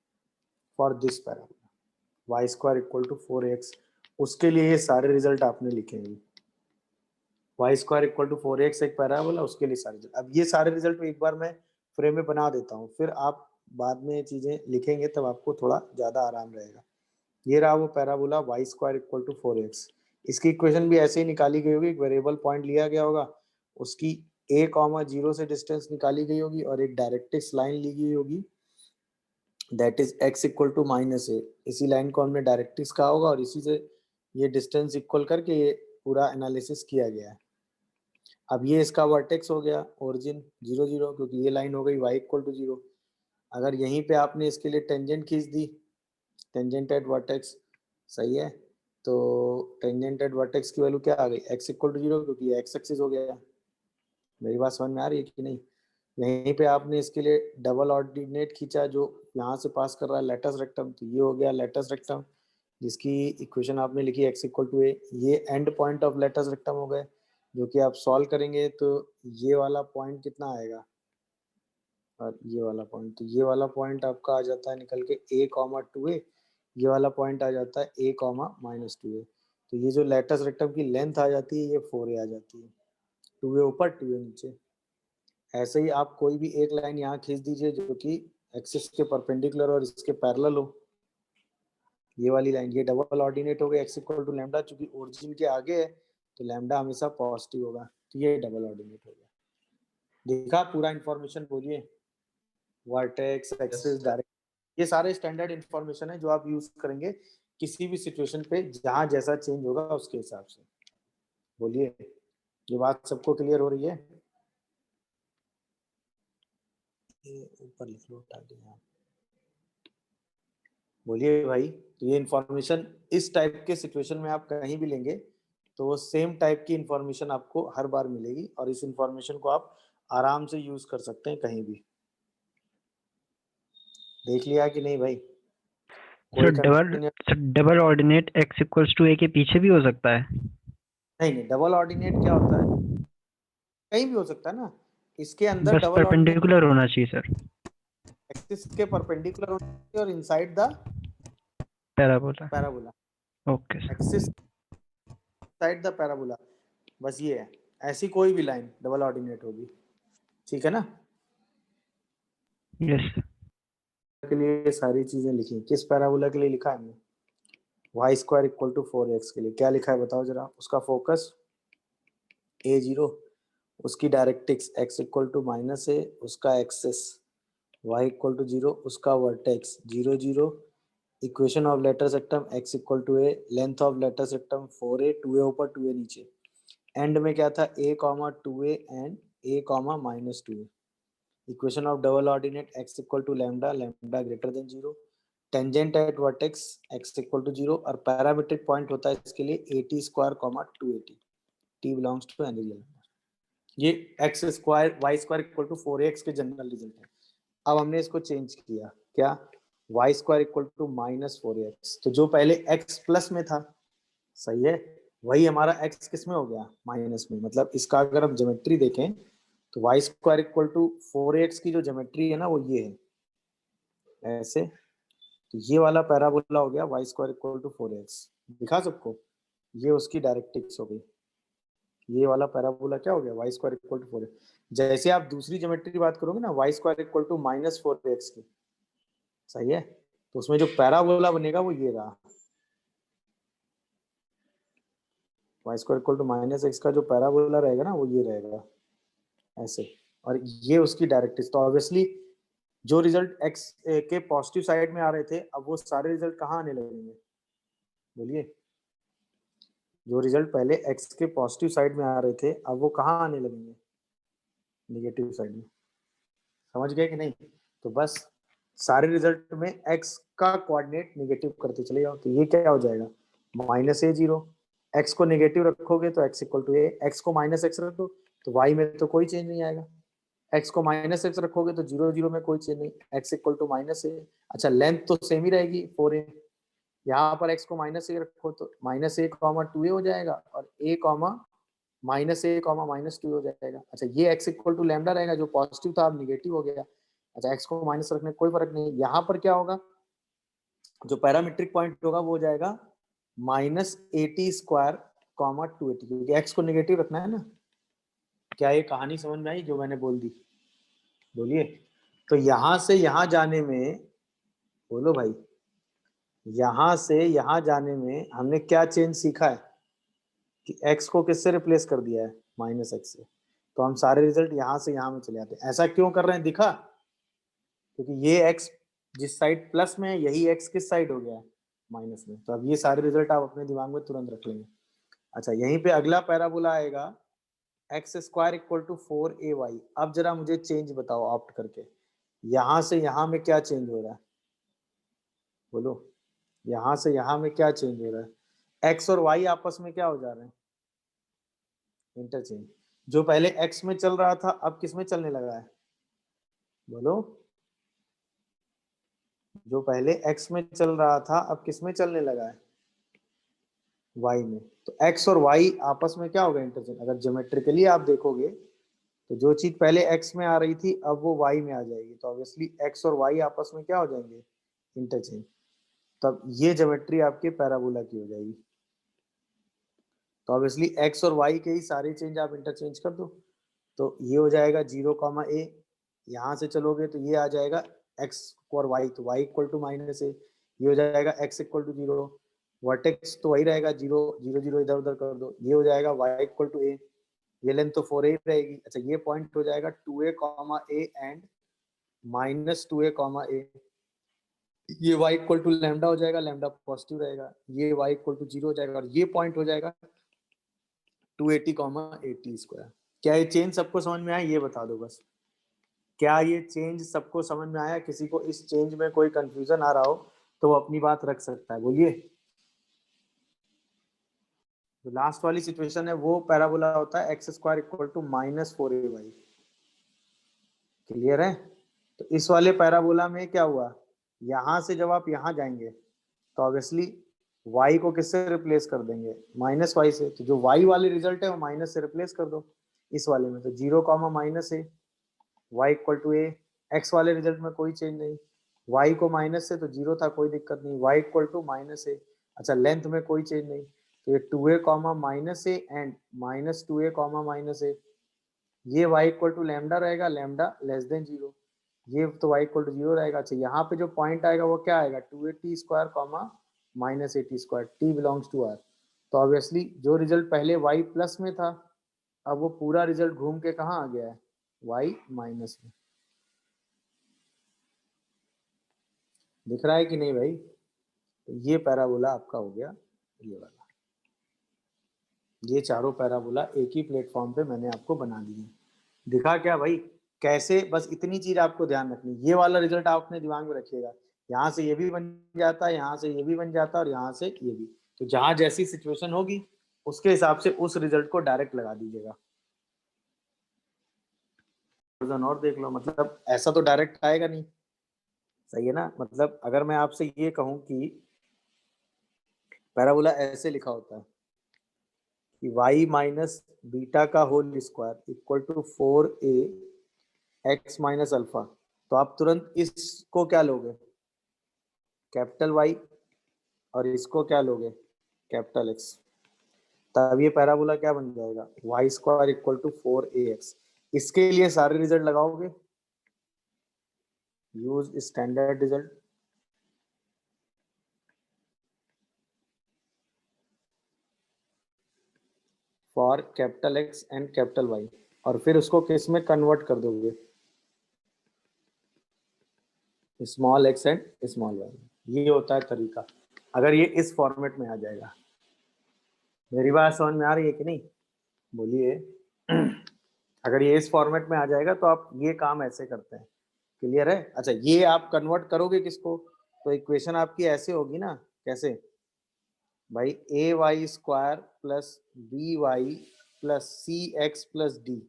for this parabola y square equal to 4x। उसके लिए ये सारे रिजल्ट आपने लिखेंगे, y square equal to 4x एक पैराबोला, उसके लिए सारे रिजल्ट। अब ये सारे रिजल्ट एक बार मैं फ्रेम में बना देता हूँ, फिर आप बाद में चीजें लिखेंगे तब आपको थोड़ा ज्यादा आराम रहेगा। ये रहा वो parabola y square equal to 4x। इसकी इक्वेशन भी ऐसे ही निकाली गई होगी, एक वेरिएबल पॉइंट लिया गया होगा, उसकी a, 0 से डिस्टेंस निकाली गई होगी और एक डायरेक्ट्रिक्स लाइन ली गई होगी, that is x equal to -a। इसी लाइन को हमने डायरेक्ट्रिक्स कहा होगा और इसी से ये डिस्टेंस इक्वल करके ये पूरा एनालिसिस किया गया है। अब ये इसका वर्टेक्स हो गया, ओरिजिन 0 0, क्योंकि ये लाइन हो गई y इक्वल टू 0। अगर यहीं पे आपने इसके लिए टेंजेंट खींच दी, टेंजेंट एट वर्टेक्स, सही है, तो टेंजेंट एट वर्टेक्स की वैल्यू क्या आ गई, x इक्वल टू 0, क्योंकि ये x एक्सिस हो गया। मेरी बात समझ में आ रही है कि नहीं। यहीं पे आपने इसके लिए डबल ऑर्डिनेट खींचा जो यहाँ से पास कर रहा है लेटस रेक्टम, तो ये हो गया लेटस रेक्टम, जिसकी इक्वेशन आपने लिखी x इक्वल टू a। ये end point of latus rectum हो गए, जो कि आप सॉल्व करेंगे तो ये वाला पॉइंट कितना आएगा, और ये वाला पॉइंट, तो ये वाला पॉइंट आपका आ जाता है निकल के a, 2a, ये वाला पॉइंट आ जाता है a, -2a। तो ये जो लेटस रेक्टम की लेंथ आ जाती है ये 4a आ जाती है, 2a ऊपर 2a नीचे। ऐसे ही आप कोई भी एक लाइन यहाँ खींच दीजिए जो कि एक्सिस के परपेंडिकुलर और इसके पैरेलल हो, ये वाली लाइन, ये डबल ऑर्डिनेट हो गई x इक्वल टू लैम्डा, चूंकि ओरिजिन के आगे है तो लैम्डा हमेशा पॉजिटिव होगा, तो ये डबल ऑर्डिनेट हो गया। देखा पूरा इंफॉर्मेशन, बोलिए वर्टेक्स, एक्सिस, डायरेक्ट, ये सारे स्टैंडर्ड इंफॉर्मेशन है जो आप यूज करेंगे किसी भी सिचुएशन पे जहां जैसा चेंज होगा उसके हिसाब से। बोलिए, ये बात सबको क्लियर हो रही है। ये ऊपर लिख लो ताकि यहाँ, बोलिए भाई। तो ये इंफॉर्मेशन इस टाइप के सिचुएशन में आप कहीं भी लेंगे तो वो सेम टाइप की इंफॉर्मेशन आपको हर बार मिलेगी, और इस इंफॉर्मेशन को आप आराम से यूज कर सकते हैं कहीं भी। देख लिया कि नहीं भाई, कोई double ordinate x equals to a के पीछे भी हो सकता है? नहीं, डबल ऑर्डिनेट क्या होता है, कहीं भी हो सकता है ना, इसके अंदर बस डबल ऑर्डिनेट परपेंडिकुलर होना चाहिए सर, एक्सिस के परपेंडिकुलर होना चाहिए और inside the parabola. Parabola, okay sir. Axis side the parabola, बस ये है। ऐसी कोई भी लाइन डबल ऑर्डिनेट होगी, ठीक है ना। यस के लिए सारी चीजें लिखी, किस पैराबोला के लिए लिखा है हमने, y square equal to 4x के लिए क्या लिखा है बताओ जरा। उसका फोकस a0, उसकी directrix x equal to -a, उसका एक्सिस y इक्वल टू 0, उसका vertex 0 0, equation of latus rectum x equal to a, length of latus rectum 4a, 2a ऊपर 2a नीचे, एंड में क्या था a, 2a and a, -2a, equation of double ordinate x equal to lambda, lambda greater than 0, tangent at vertex x equal to 0, और parametric point होता है इसके लिए 80 square 280, t belongs to any real number. ये x square y square equal to 4x के general result है। अब हमने इसको चेंज किया, क्या, y square equal to -4x, तो जो पहले x प्लस में था, सही है, वही हमारा x किस में हो गया, माइनस में। मतलब इसका अगर हम ज्योमेट्री देखें तो y square equal to 4x की जो ज्योमेट्री है ना वो ये है ऐसे। तो ये वाला पैराबोला हो गया Y square equal to 4x। दिखा सबको, ये उसकी डायरेक्ट्रिक्स हो गई। ये वाला पैराबोला क्या हो गया, Y square equal to 4x। जैसे आप दूसरी ज्योमेट्री की बात करोगे ना, y square equal to minus 4x की, सही है, तो उसमें जो पैराबोला बनेगा वो ये रहा, y square equal to minus x का जो पैराबोला रहेगा ना वो ये रहेगा ऐसे। और ये उसकी डायरेक्ट्रिक्स। तो ऑब्वियसली जो रिजल्ट x के पॉजिटिव साइड में आ रहे थे, अब वो सारे रिजल्ट कहाँ आने लगेंगे, बोलिए। जो रिजल्ट पहले x के पॉजिटिव साइड में आ रहे थे, अब वो कहाँ आने लगेंगे, नेगेटिव साइड में। समझ गए कि नहीं? तो बस सारे रिजल्ट में x का कोऑर्डिनेट नेगेटिव करते चले जाओ। तो ये क्या हो जाएगा, माइनस ए जीरो। x को नेगेटिव रखोगे तो x equal to a, x को माइनस एक्स रखो तो y में तो कोई चेंज नहीं आएगा। x को माइनस एक्स रखोगे तो जीरो जीरो में कोई चेंज नहीं, x equal to minus a. अच्छा, लेंथ तो सेम ही रहेगी 4a। यहाँ पर x को माइनस ए रखो तो माइनस ए कॉमा 2a हो जाएगा, और a comma minus A comma minus 2 हो जाएगा। अच्छा, ये x इक्वल टू लैम्डा रहेगा, जो पॉजिटिव था अब निगेटिव हो गया। अच्छा, x को माइनस रखने कोई फर्क नहीं। यहाँ पर क्या होगा, जो पैरामीट्रिक पॉइंट होगा वो हो जाएगा माइनस 80 स्क्वायर कॉमा 280, क्योंकि x को नेगेटिव रखना है ना। क्या ये कहानी समझ में आई जो मैंने बोल दी, बोलिए। तो यहां से यहां जाने में, बोलो भाई, यहां से यहां जाने में हमने क्या चेंज सीखा है कि x को किससे रिप्लेस कर दिया है, माइनस एक्स से। तो हम सारे रिजल्ट यहां से यहां में चले आते हैं। ऐसा क्यों कर रहे हैं, दिखा, क्योंकि ये x जिस साइड प्लस में है, यही x किस साइड हो गया है, माइनस में। तो अब ये सारे रिजल्ट आप अपने दिमाग में तुरंत रख लेंगे। अच्छा, यहीं पे अगला पैराबोला आएगा x square equal to 4ay। अब जरा मुझे चेंज बताओ ऑप्ट करके, यहां से यहां में क्या चेंज हो रहा है, बोलो। यहां से यहां में क्या चेंज हो रहा है, एक्स और वाई आपस में क्या हो जा रहे हैं, इंटरचेंज। जो पहले एक्स में चल रहा था अब किस में चलने लगा है, बोलो। जो पहले एक्स में चल रहा था अब किस में चलने लगा है, वाई में। तो एक्स और वाई आपस में क्या होगा, इंटरचेंज। अगर ज्योमेट्रिकली आप देखोगे तो जो चीज पहले एक्स में आ रही थी अब वो वाई में आ जाएगी, तो ऑब्वियसली एक्स और वाई आपस में क्या हो जाएंगे, इंटरचेंज। तब ये ज्योमेट्री आपके पैराबोला की हो जाएगी। तो ऑब्वियसली एक्स और वाई के ही सारे चेंज आप इंटरचेंज कर दो। तो ये हो जाएगा 0 कॉमा ए, यहाँ से चलोगे तो ये आ जाएगा एक्स और वाई, तो Y equal to minus a. ये हो जाएगा एक्स इक्वल टू 0, वर्टेक्स तो वही रहेगा 0 0 0, इधर उधर कर दो, ये हो जाएगा वाई इक्वल टू ए। ये लेंथ तो 4a रहेगी। अच्छा, ये पॉइंट हो जाएगा 2a comma a and minus 2a comma a. ये y इक्वल टू लैम्डा हो जाएगा, लैम्डा पॉजिटिव रहेगा। ये y इक्वल टू 0 हो जाएगा, और ये पॉइंट हो जाएगा 280 कॉमा 80 स्क्वायर। क्या ये चेंज सबको समझ में आया, ये बता दो बस। क्या ये चेंज सबको समझ में आया? किसी को इस चेंज में कोई कंफ्यूजन आ रहा हो तो वो अपनी बात रख सकता है, बोलिए। जो लास्ट वाली सिचुएशन है वो पैराबोला होता है x square equal to minus 4ay। Clear है? तो इस वाले पैराबोला में क्या हुआ, यहां से जब आप यहां जाएंगे तो ऑब्वियसली y को किससे रिप्लेस कर देंगे, माइनस वाई से। तो जो y वाले रिजल्ट है वो माइनस से रिप्लेस कर दो इस वाले में। तो 0 comma minus a, y equal to a. X वाले रिजल्ट में कोई चेंज नहीं, y को माइनस से तो 0 था, कोई दिक्कत नहीं, y equal to minus a. अच्छा, लेंथ में कोई चेंज नहीं, तो ये 2a comma minus a and minus 2a comma minus a. ये y इक्वल टू लैम्डा रहेगा, लैम्डा लेस देन 0। ये तो y इक्वल टू 0 रहेगा। अच्छा, यहाँ पे जो पॉइंट आएगा वो क्या आएगा, 2a square comma minus 80 square, t belongs to r। तो ऑब्वियसली जो रिजल्ट पहले y प्लस में था अब वो पूरा रिजल्ट घूम के कहाँ आ गया है, y माइनस में। दिख रहा है कि नहीं भाई? तो ये पैराबोला आपका हो गया, ये वाला। ये चारों पैराबोला एक ही प्लेटफॉर्म पे मैंने आपको बना दिए। दिखा क्या भाई कैसे? बस इतनी चीज आपको ध्यान रखनी, ये वाला रिजल्ट आप अपने दिमाग में रखिएगा। यहाँ से ये भी बन जाता है, यहाँ से ये भी बन जाता है, और यहाँ से ये भी। तो जहां जैसी सिचुएशन होगी उसके हिसाब से उस रिजल्ट को डायरेक्ट लगा दीजिएगा। और देख लो, मतलब ऐसा तो डायरेक्ट आएगा नहीं, सही है ना। मतलब अगर मैं आपसे ये कहूं कि पैराबोला ऐसे लिखा होता है, कि y माइनस बीटा का whole square equal to 4a x minus alpha, तो आप तुरंत इसको क्या लोगे, कैपिटल Y, और इसको क्या लोगे, कैपिटल X। तब ये पैराबोला क्या बन जाएगा, Y square equal to 4ax। इसके लिए सारे रिजल्ट लगाओगे, use standard result, for capital X and capital Y, और फिर उसको किस में कन्वर्ट कर दोगे, small x and small y। ये होता है तरीका, अगर ये इस फॉर्मेट में आ जाएगा। मेरी बात समझ में आ रही है कि नहीं, बोलिए। अगर ये इस फॉर्मेट में आ जाएगा तो आप ये काम ऐसे करते हैं, क्लियर है। अच्छा, ये आप कन्वर्ट करोगे किसको, तो इक्वेशन आपकी ऐसे होगी ना, कैसे भाई, a y square plus b y plus c x plus d,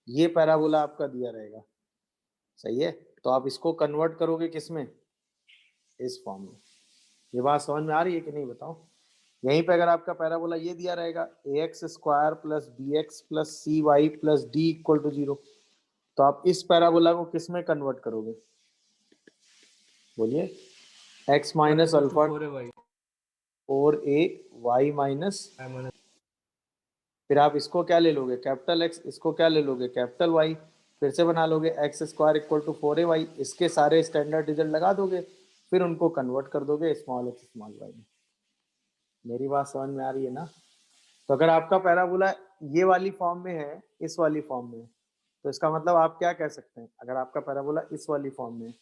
ये पैराबोला आपका दिया रहेगा, सही है। तो आप इसको कन्वर्ट करोगे किसमें, इस फॉर्म में। ये बात समझ में आ रही है कि नहीं, बताओ। यहीं पे अगर आपका पैराबोला ये दिया रहेगा a x square plus b x plus c y plus d equal to 0, तो आप इस पैराबोला को किस में कन्वर्ट करोगे, बोलिए, x minus alpha 4a y minus, फिर आप इसको क्या ले लोगे, कैपिटल X, इसको क्या ले लोगे, कैपिटल Y, फिर से बना लोगे x square equal to 4ay, इसके सारे स्टैंडर्ड रिजल्ट लगा दोगे, फिर उनको कन्वर्ट कर दोगे स्मॉल x स्मॉल y में। मेरी बात समझ में आ रही है ना। तो अगर आपका पैराबोला ये वाली फॉर्म में है, इस वाली फॉर्म में, तो इसका मतलब आप क्या कह सकते हैं, अगर आपका पैराबोला इस वाली फॉर्म में,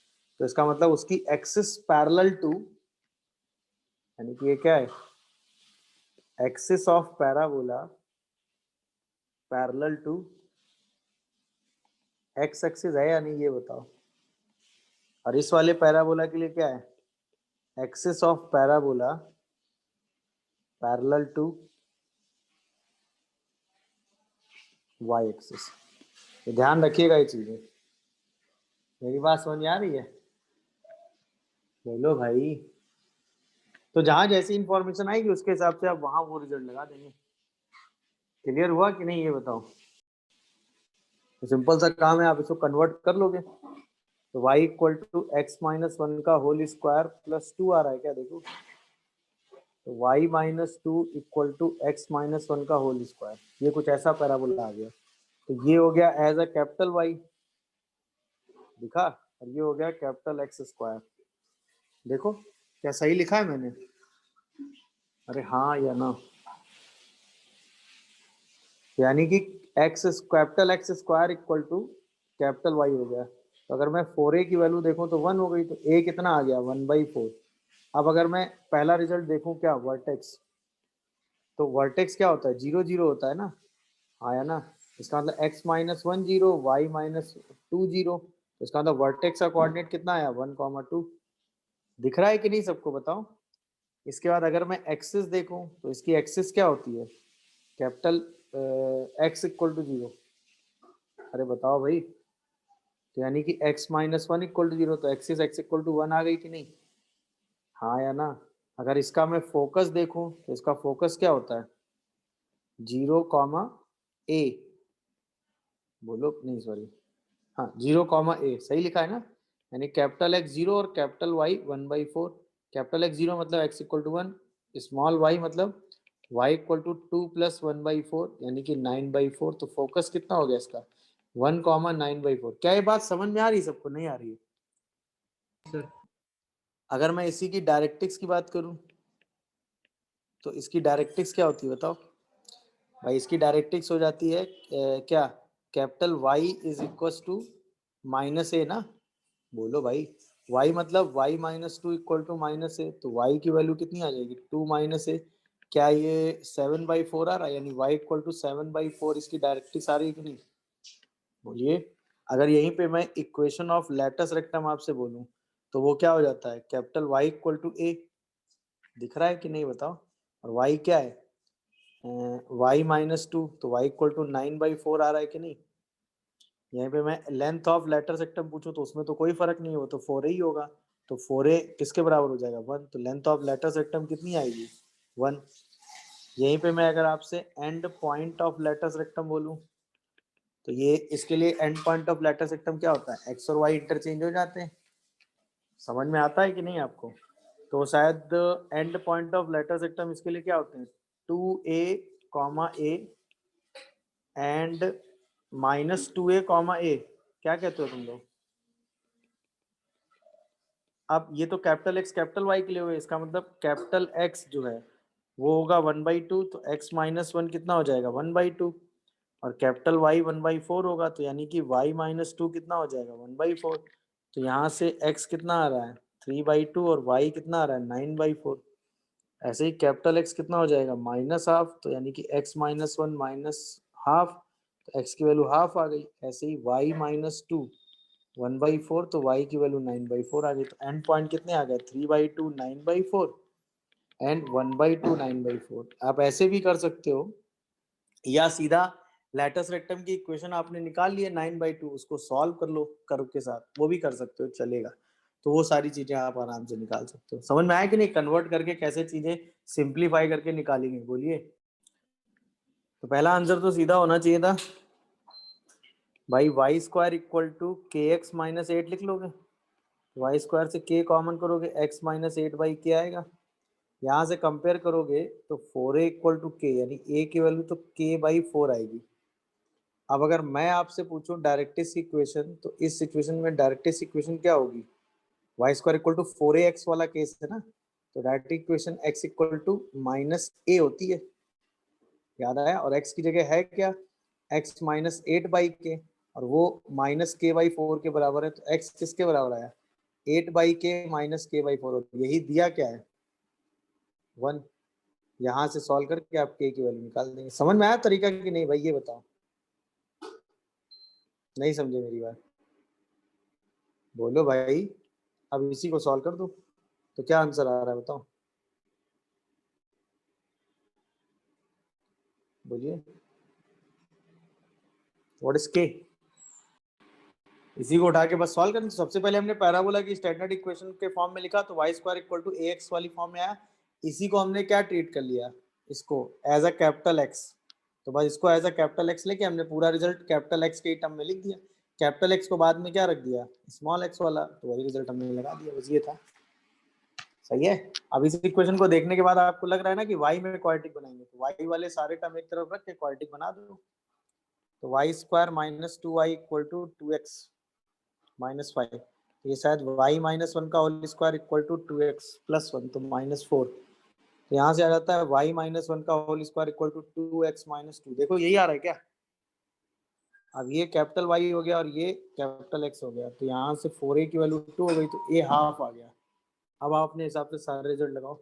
तो इसका मतलब उसकी एक्सिस पैरेलल टू, यानी कि ये क्या है, axis of parabola parallel to x axis है या नहीं, ये बताओ। और इस वाले पैराबोला के लिए क्या है, axis of parabola parallel to y axis. तो ध्यान रखिएगा ये चीजें। मेरी बात समझ आ रही है, बोलो भाई। तो जहां जैसी इंफॉर्मेशन आएगी उसके हिसाब से आप वहां वो रिजल्ट लगा देंगे। क्लियर हुआ कि नहीं, ये बताओ। तो सिंपल सा काम है, आप इसको कन्वर्ट कर लोगे, तो y equal to x minus 1 का होल स्क्वायर प्लस 2 आ रहा है क्या, देखो, तो y minus 2 equal to x minus 1 का होल स्क्वायर, ये कुछ ऐसा पैराबोला आ गया। तो ये हो गया एज अ कैपिटल Y, दिखा, और ये हो गया कैपिटल X स्क्वायर। देखो क्या सही लिखा है मैंने, अरे हाँ या ना, यानी कि x capital X square equal to capital Y हो गया। तो अगर मैं 4a की वैल्यू देखूं तो 1 हो गई, तो a कितना आ गया, 1/4। अब अगर मैं पहला रिजल्ट देखूं, क्या वर्टेक्स, तो वर्टेक्स क्या होता है, 0 0 होता है ना, आया ना। इसका मतलब x माइनस 1 0, y माइनस 2 0, तो इसका मतलब वर्टेक्स का कोऑर्डिनेट कितना आया, 1,2। दिख रहा है कि नहीं सबको, बताओ। इसके बाद अगर मैं एक्सिस देखूं तो इसकी एक्सिस क्या होती है, कैपिटल x इक्वल टू 0। अरे बताओ भाई, तो यानी कि x माइनस 1 इक्वल टू 0, तो एक्सिस x इक्वल टू 1 आ गई कि नहीं, हाँ या ना। अगर इसका मैं फोकस देखूं तो इसका फोकस क्या होता है, 0,a, बोलो, नहीं सॉरी, हाँ 0,a, सही लिखा है ना। यानी कैपिटल X 0 और कैपिटल Y 1/4। कैपिटल X 0 मतलब x equal to 1, small y मतलब y इक्वल टू 2 प्लस 1/4, यानी कि 9/4। तो फोकस कितना हो गया इसका, 1,9/4। क्या ये बात समझ में आ रही है सबको, नहीं आ रही है। सर अगर मैं इसी की डायरेक्ट्रिक्स की बात करूं तो इसकी डायरेक्ट्रिक्स क्या होती है, बताओ भाई। इसकी डायरेक्ट्रिक्स हो जाती है क्या, capital Y is equal to minus a ना, बोलो भाई। y मतलब y minus 2 equal to minus a, तो y की वैल्यू कितनी आ जाएगी, 2 माइनस ए। क्या ये 7/4 आ रहा है, यानी y इक्वल टू 7/4 इसकी डायरेक्ट्रिक्स आ रही है कि नहीं, बोलिए। अगर यहीं पे मैं इक्वेशन ऑफ लैटिस रेक्टम आपसे बोलूं तो वो क्या हो जाता है, कैपिटल Y इक्वल टू ए, दिख रहा है कि नहीं, बताओ। और y क्या है, y माइनस 2, तो y इक्वल टू 9/4 आ रहा है कि नहीं। यहीं पे मैं लेंथ ऑफ लेटर सेक्टम पूछूं तो उसमें तो कोई फर्क नहीं है, वो तो 4a ही होगा। तो 4a किसके बराबर हो जाएगा, 1। तो लेंथ ऑफ लेटर सेक्टम कितनी आएगी, 1। यहीं पे मैं अगर आपसे end point of latus rectum बोलूं तो ये इसके लिए end point of latus rectum क्या होता है, एक्स और वाई इंटरचेंज हो जाते हैं। समझ में आता है कि नहीं आपको? तो शायद end point of latus rectum इसके लिए क्या होते हैं, 2a comma a and -2a comma a. क्या कहते हो तुम लोग? अब ये तो कैपिटल एक्स कैपिटल वाई के लिए हुए, इसका मतलब कैपिटल एक्स जो है वो होगा 1/2, तो x माइनस 1 कितना हो जाएगा 1/2, और कैपिटल वाई 1/4 होगा, तो यानी कि y माइनस 2 कितना हो जाएगा 1/4। तो यहाँ से x कितना आ रहा है 3/2 और y कितना आ रहा है 9/4। ऐसे ही कैपिटल एक्स कितना हो जाएगा -1/2, तो यानी कि x माइनस 1 -1/2, तो x की वैल्यू हाफ आ गई। ऐसे ही y माइनस 2 1/4, तो y की वैल्यू 9/4 आ गई। तो एंड पॉइंट कितने आ गए 3/2 9/4 एंड 1/2 9/4। आप ऐसे भी कर सकते हो, या सीधा लैटस रेक्टम की इक्वेशन आपने निकाल ली है 9/2, उसको सॉल्व कर लो कर्व के साथ, वो भी कर सकते हो, चलेगा। तो वो सारी चीजें आप आराम से निकाल सकते हो। समझ में आया कि नहीं, कन्वर्ट करके कैसे चीजें सिंप्लीफाई करके निकालेंगे, बोलिए। तो पहला आंसर तो सीधा होना चाहिए था भाई, वाई स्क्वायर इक्वल टू के एक्स माइनस 8 लिख लोगे, वाई स्क्वायर से k कॉमन करोगे x माइनस 8/k आएगा। यहाँ से कंपेयर करोगे तो 4a इक्वल टू के, यानी a की वैल्यू तो k/4 आएगी। अब अगर मैं आपसे पूछूं डायरेक्टिक्स इक्वेशन, तो इस सिचुएशन में डायरेक्टिक्स इक्वेशन क्या होगी, Y square equal to 4ax वाला केस है ना, तो directrix equation x equal to -a होती है, याद आया। और x की जगह है क्या, x माइनस 8/k, और वो -k/4 के बराबर है, तो x किसके बराबर आया 8/k माइनस k/4, यही दिया क्या है 1। यहाँ से सॉल्व करके आप k की वैल्यू निकाल देंगे। समझ में आया तरीका कि नहीं भाई, ये बताओ, नहीं समझे मेरी बात, बोलो भाई। अब इसी को सॉल्व कर दो, तो क्या आंसर आ रहा है बताओ, बोलिए। व्हाट इज के, इसी को उठा के बस सॉल्व करना। सबसे पहले हमने पैराबोला की स्टैंडर्ड इक्वेशन के फॉर्म में लिखा, तो y square equal to a x वाली फॉर्म में आया। इसी को हमने क्या ट्रीट कर लिया, इसको एज अ कैपिटल एक्स, तो बस इसको एज अ कैपिटल एक्स लेके हमने पूरा रिजल्ट कैपिटल एक्स के टर्म में लिख दिया। कैपिटल एक्स को बाद में क्या रख दिया स्मॉल एक्स वाला, तो वही रिजल्ट हमने लगा दिया, बस ये था। सही है। अब इस इक्वेशन को देखने के बाद आपको लग रहा है ना कि वाई में क्वाड्रेटिक बनाएंगे, तो वाई वाले सारे टर्म एक तरफ रख के क्वाड्रेटिक बना दो। तो y square minus 2y equal to 2x minus 5, ये शायद y माइनस 1 का whole square equal to 2x plus 1, तो -4। तो यहाँ से आ जाता है y माइनस 1 का whole square equal to 2x minus 2। देखो यही आ रहा है क्या, अब ये कैपिटल Y हो गया और ये कैपिटल X हो गया, तो यहाँ से 4a की वैल्यू 2 हो गई, तो a हाफ आ गया। अब आप अपने हिसाब से सारे रिजल्ट लगाओ।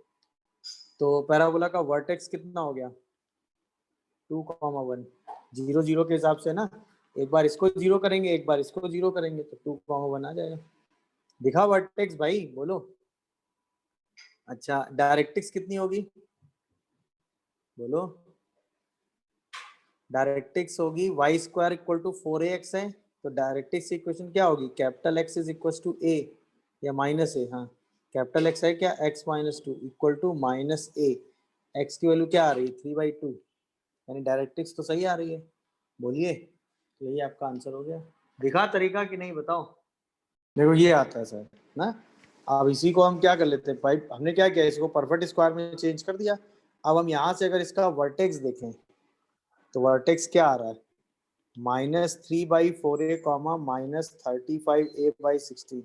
तो पैराबोला का वर्टेक्स कितना हो गया 2,1, 0 0 के हिसाब से ना, एक बार इसको 0 करेंगे एक बार इसको 0 करेंगे, तो 2,1 आ जाएगा। दिखा वर्टेक्स भाई, बोलो। अच्छा डायरेक्टिक्स कितनी होगी, बोलो। डायरेक्टिक्स होगी Y square equal to 4ax है, तो डायरेक्टिक्स इक्वेशन क्या होगी capital x is equal to a या माइनस ए, हाँ कैपिटल एक्स है क्या x minus 2 equal to minus a, x की वैल्यू क्या आ रही है 3/2, यानी डायरेक्टिक्स तो सही आ रही है, बोलिए। तो यही आपका आंसर हो गया। दिखा तरीका कि नहीं बताओ। देखो ये आता है सर ना। अब इसी को हम क्या कर लेते हैं भाई, हमने क्या किया इसको परफेक्ट स्क्वायर में चेंज कर दिया। अब हम यहाँ से अगर इसका वर्टेक्स देखें, तो वर्टेक्स क्या आ रहा है -3/4a कॉमा -35a/16।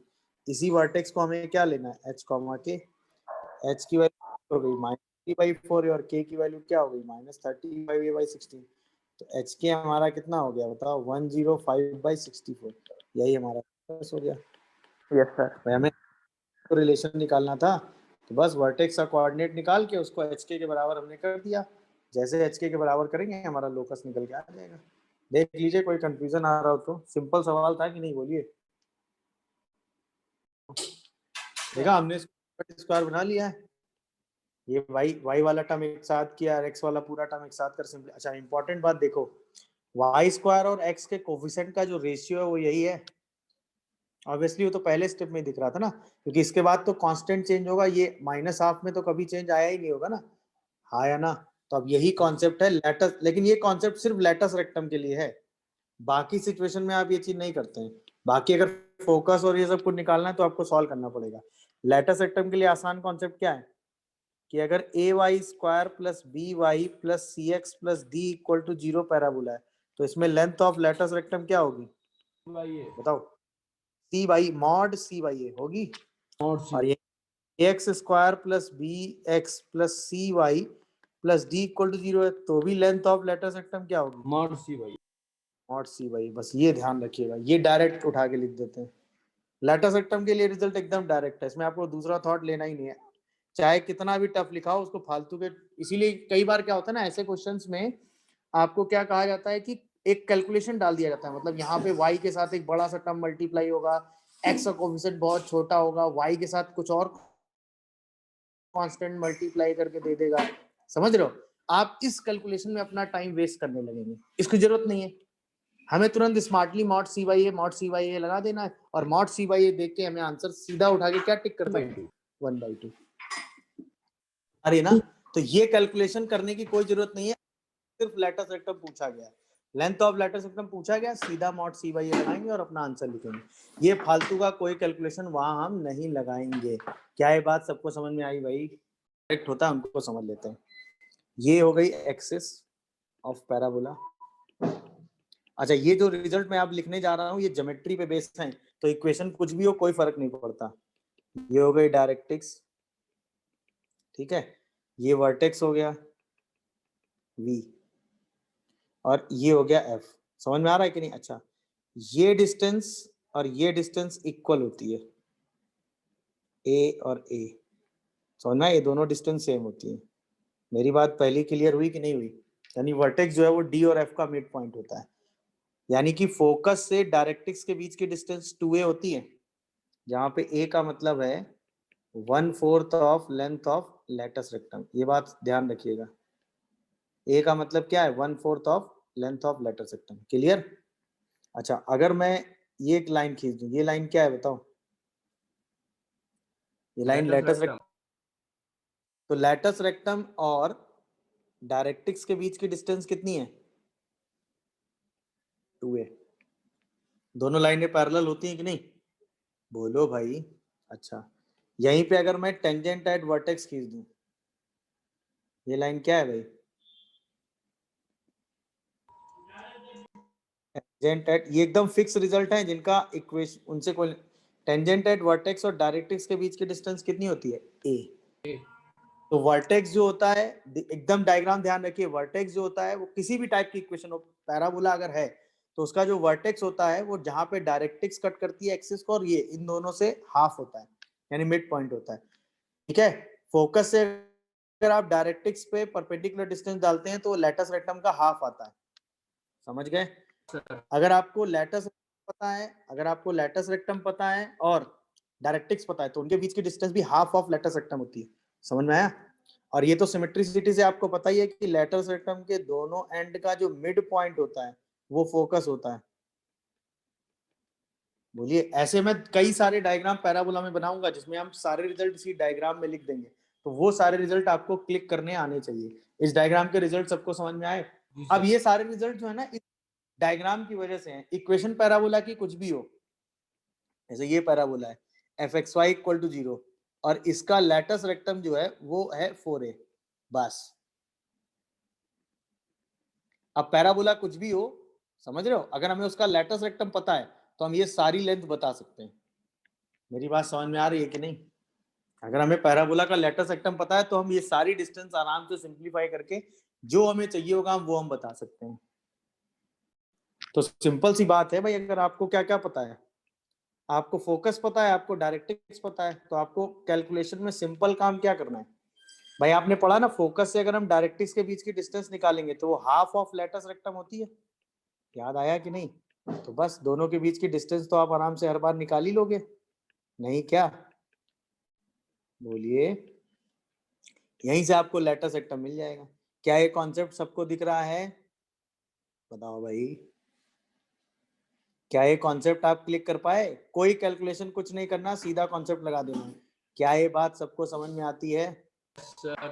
इसी वर्टेक्स को हमें क्या लेना है h कॉमा के, h की वैल्यू हो गई -3/4 और k की वैल्यू क्या हो गई -35a/16। तो h के हमारा कितना हो गया बताओ 105/64, यही हमारा हो गया। Yes sir. भाई हमें तो रिलेशन निकालना था, तो बस वर्टेक्स का कोऑर्डिनेट निकाल के उसको एच के बराबर हमने कर दिया। जैसे एच के बराबर करेंगे हमारा लोकस निकल के आ जाएगा। देख लीजिए कोई कंफ्यूजन आ रहा हो तो, सिंपल सवाल था कि नहीं, बोलिए। देखा हमने स्क्वायर बना लिया है, ये वाई वाला टर्म एक साथ किया और एक्स वाला पूरा टर्म एक साथ कर सिंपल। अच्छा इंपॉर्टेंट बात देखो, वाई स्क्वायर और एक्स के कोफिशिएंट का जो रेशियो है वो यही है। ऑब्वियसली वो तो पहले स्टेप में दिख रहा था ना, क्योंकि इसके बाद तो कांस्टेंट चेंज होगा, ये -1/2 में तो कभी चेंज आया ही नहीं होगा ना, हाँ या ना। तो अब यही कॉन्सेप्ट है लैटस, लेकिन ये कॉन्सेप्ट सिर्फ लैटस रेक्टम के लिए है, बाकी सिचुएशन में आप ये चीज नहीं करते हैं। बाकी अगर फोकस और ये सब कुछ निकालना है तो आपको सॉल्व करना पड़ेगा। लैटस रेक्टम के लिए आसान कॉन्सेप्ट क्या है कि अगर a y square plus b y plus c x plus d equal to 0 parabola है, तो इसमें लेंथ ऑफ लैटस रेक्टम क्या होगी बताओ? C by mod c by a होगी, और ये x square plus b x plus c y plus d equal to 0 है, तो भी लेंथ ऑफ लैटस रेक्टम क्या होगी? Mod c by mod c by. बस ये ध्यान रखिएगा, ये डायरेक्ट उठा के लिख देते हैं। लैटस रेक्टम के लिए रिजल्ट एकदम डायरेक्ट है, इसमें आपको दूसरा थॉट लेना ही नहीं है, चाहे कितना भी टफ लिखा हो उसको फालतू के। इसीलिए कई बार क्या होता है ना, ऐसे क्वेश्चंस में आपको क्या कहा जाता है कि एक कैलकुलेशन डाल दिया जाता है, मतलब यहाँ पे y के साथ एक बड़ा सा टर्म मल्टीप्लाई होगा, x का कोफिशिएंट बहुत छोटा होगा, y के साथ कुछ और कांस्टेंट मल्टीप्लाई करके दे देगा, समझ रहे हो? आप इस कैलकुलेशन में अपना टाइम वेस्ट करने लगेंगे, इसकी जरूरत नहीं है। हमें तुरंत स्मार्टली मॉड सी बाई ए लगा देना है, और मॉड सी बाई ए देख के हमें आंसर सीधा उठा के क्या टिक करना है? 1/2। अरे ना, तो ये कैलकुलेशन करने की कोई जरूरत नहीं है, सिर्फ लैटस रेक्टम पूछा गया है, लेंथ ऑफ लैटस रेक्टम पूछा गया, सीधा मॉड सी बाई ए लगाएंगे और अपना आंसर लिखेंगे। ये फालतू का कोई कैलकुलेशन वहां हम नहीं लगाएंगे। क्या ये बात सबको समझ में आई भाई? करेक्ट होता है, उनको समझ लेते हैं। ये हो गई एक्सिस ऑफ पैराबोला। अच्छा, ये जो रिजल्ट मैं आप लिखने जा रहा हूँ ये ज्योमेट्री पे बेस्ड है, तो इक्वेशन कुछ भी हो कोई फर्क नहीं पड़ता। ये हो गई डायरेक्ट्रिक्स, ठीक है, ये वर्टेक्स हो गया V, और ये हो गया F। समझ में आ रहा है कि नहीं? अच्छा, ये डिस्टेंस और ये डिस्टेंस इक्वल होती है, A और A, समझ में? ये दोनों डिस्टेंस सेम होती है। मेरी बात पहली क्लियर हुई कि नहीं हुई? यानी वर्टेक्स जो है वो D और F का मिड पॉइंट होता है, यानी कि फोकस से डायरेक्ट्रिक्स के बीच की डिस्टेंस 2a होती है, जहां पे a का मतलब है 1/4 of length of latus rectum. ये बात ध्यान रखिएगा, a का मतलब क्या है? 1/4 of length of latus rectum. Clear? अच्छा, अगर मैं ये एक लाइन खींच दूं, ये लाइन क्या है बताओ? ये लाइन लैटस रेक्टम। तो लैटस रेक्टम और डायरेक्ट्रिक्स के बीच की डिस्टेंस कितनी है? 2a। दोनों लाइनें पैरेलल होती हैं कि नहीं? बोलो भाई। अच्छा, यहीं पे अगर मैं टेंजेंट एट वर्टेक्स खींच दूं, ये लाइन क्या है भाई? टेंजेंट एट, ये एकदम फिक्स रिजल्ट है जिनका इक्वेशन, उनसे कोई टेंजेंट एट वर्टेक्स और डायरेक्ट्रिक्स के बीच की डिस्टेंस कितनी होती है? a। तो वर्टेक्स जो होता है, एकदम डायग्राम ध्यान रखिए, वर्टेक्स जो होता है वो किसी भी टाइप की इक्वेशन हो, पैराबोला अगर है तो उसका जो वर्टेक्स होता है वो जहां पे डायरेक्ट्रिक्स कट करती है एक्सिस को, और ये इन दोनों से हाफ होता है, यानी मिड पॉइंट होता है, ठीक है? फोकस से अगर आप डायरेक्ट्रिक्स पे परपेंडिकुलर डिस्टेंस डालते हैं तो लैटस रेक्टम का हाफ आता है, समझ गए? अगर आपको लैटस पता है, अगर आपको लैटस रेक्टम पता है और डायरेक्ट्रिक्स पता है, तो उनके बीच की डिस्टेंस भी हाफ ऑफ लैटस रेक्टम होती है। समझ में आया? और ये तो सिमेट्रिसिटी से आपको पता ही है कि लैटस रेक्टम के दोनों एंड का जो मिड पॉइंट होता है वो फोकस होता है। बोलिए, ऐसे में कई सारे डायग्राम पैराबोला में बनाऊंगा जिसमें हम सारे रिजल्ट इसी डायग्राम में लिख देंगे, तो वो सारे रिजल्ट आपको क्लिक करने आने चाहिए। इस डायग्राम के रिजल्ट सबको समझ में आए? अब ये सारे रिजल्ट जो है ना, इस डायग्राम की वजह से हैं। इक्वेशन पैराबोला की कुछ भी हो, जैसे ये पैराबोला है fxy इक्वल टू 0 और इसका लैटस रेक्टम जो है वो है 4a, बस। अब पैराबोला कुछ भी हो, समझ रहे हो, अगर हमें उसका लैटस रेक्टम पता है तो हम ये सारी लेंथ बता सकते हैं। मेरी बात समझ में आ रही है कि नहीं? अगर हमें पैराबोला का लैटस रेक्टम पता है तो हम ये सारी डिस्टेंस आराम से सिंपलीफाई करके जो हमें चाहिए होगा हम वो हम बता सकते हैं। तो सिंपल सी बात है भाई, अगर आपको क्या क्या पता है, आपको फोकस पता है, आपको डायरेक्ट्रिक्स पता है, तो आपको कैलकुलेशन में सिंपल काम क्या करना है भाई? आपने पढ़ा ना, फोकस से अगर हम डायरेक्ट्रिक्स के बीच की डिस्टेंस निकालेंगे तो वो हाफ ऑफ लैटस रेक्टम होती है। याद आया कि नहीं? तो बस दोनों के बीच की डिस्टेंस तो आप आराम से हर बार निकाल ही लोगे, नहीं क्या? बोलिए, यहीं से आपको लैटस रेक्टम मिल जाएगा। क्या ये कॉन्सेप्ट सबको दिख रहा है? बताओ भाई, क्या ये कॉन्सेप्ट आप क्लिक कर पाए? कोई कैलकुलेशन कुछ नहीं करना, सीधा कॉन्सेप्ट लगा देना। क्या ये बात सबको समझ में आती है? सर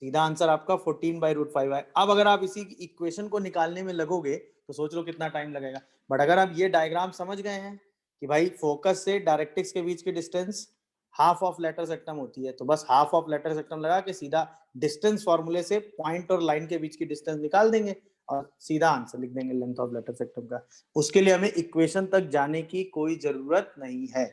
सीधा आंसर आपका 14/√5 है। अब अगर आप इसी इक्वेशन को निकालने में लगोगे तो सोच लो कितना टाइम लगेगा। बट अगर आप ये डायग्राम समझ गए हैं कि भाई फोकस से डायरेक्ट्रिक्स के बीच की डिस्टेंस हाफ ऑफ लेटर सेक्टम होती है, तो बस हाफ ऑफ लेटर सेक्टम लगा के सीधा डिस्टेंस फॉर्मूले से पॉइंट और लाइन के बीच की डिस्टेंस निकाल देंगे और सीधा आंसर लिख देंगे लेंथ ऑफ लेटर सेक्टम का। उसके लिए हमें इक्वेशन तक जाने की कोई जरूरत नहीं है।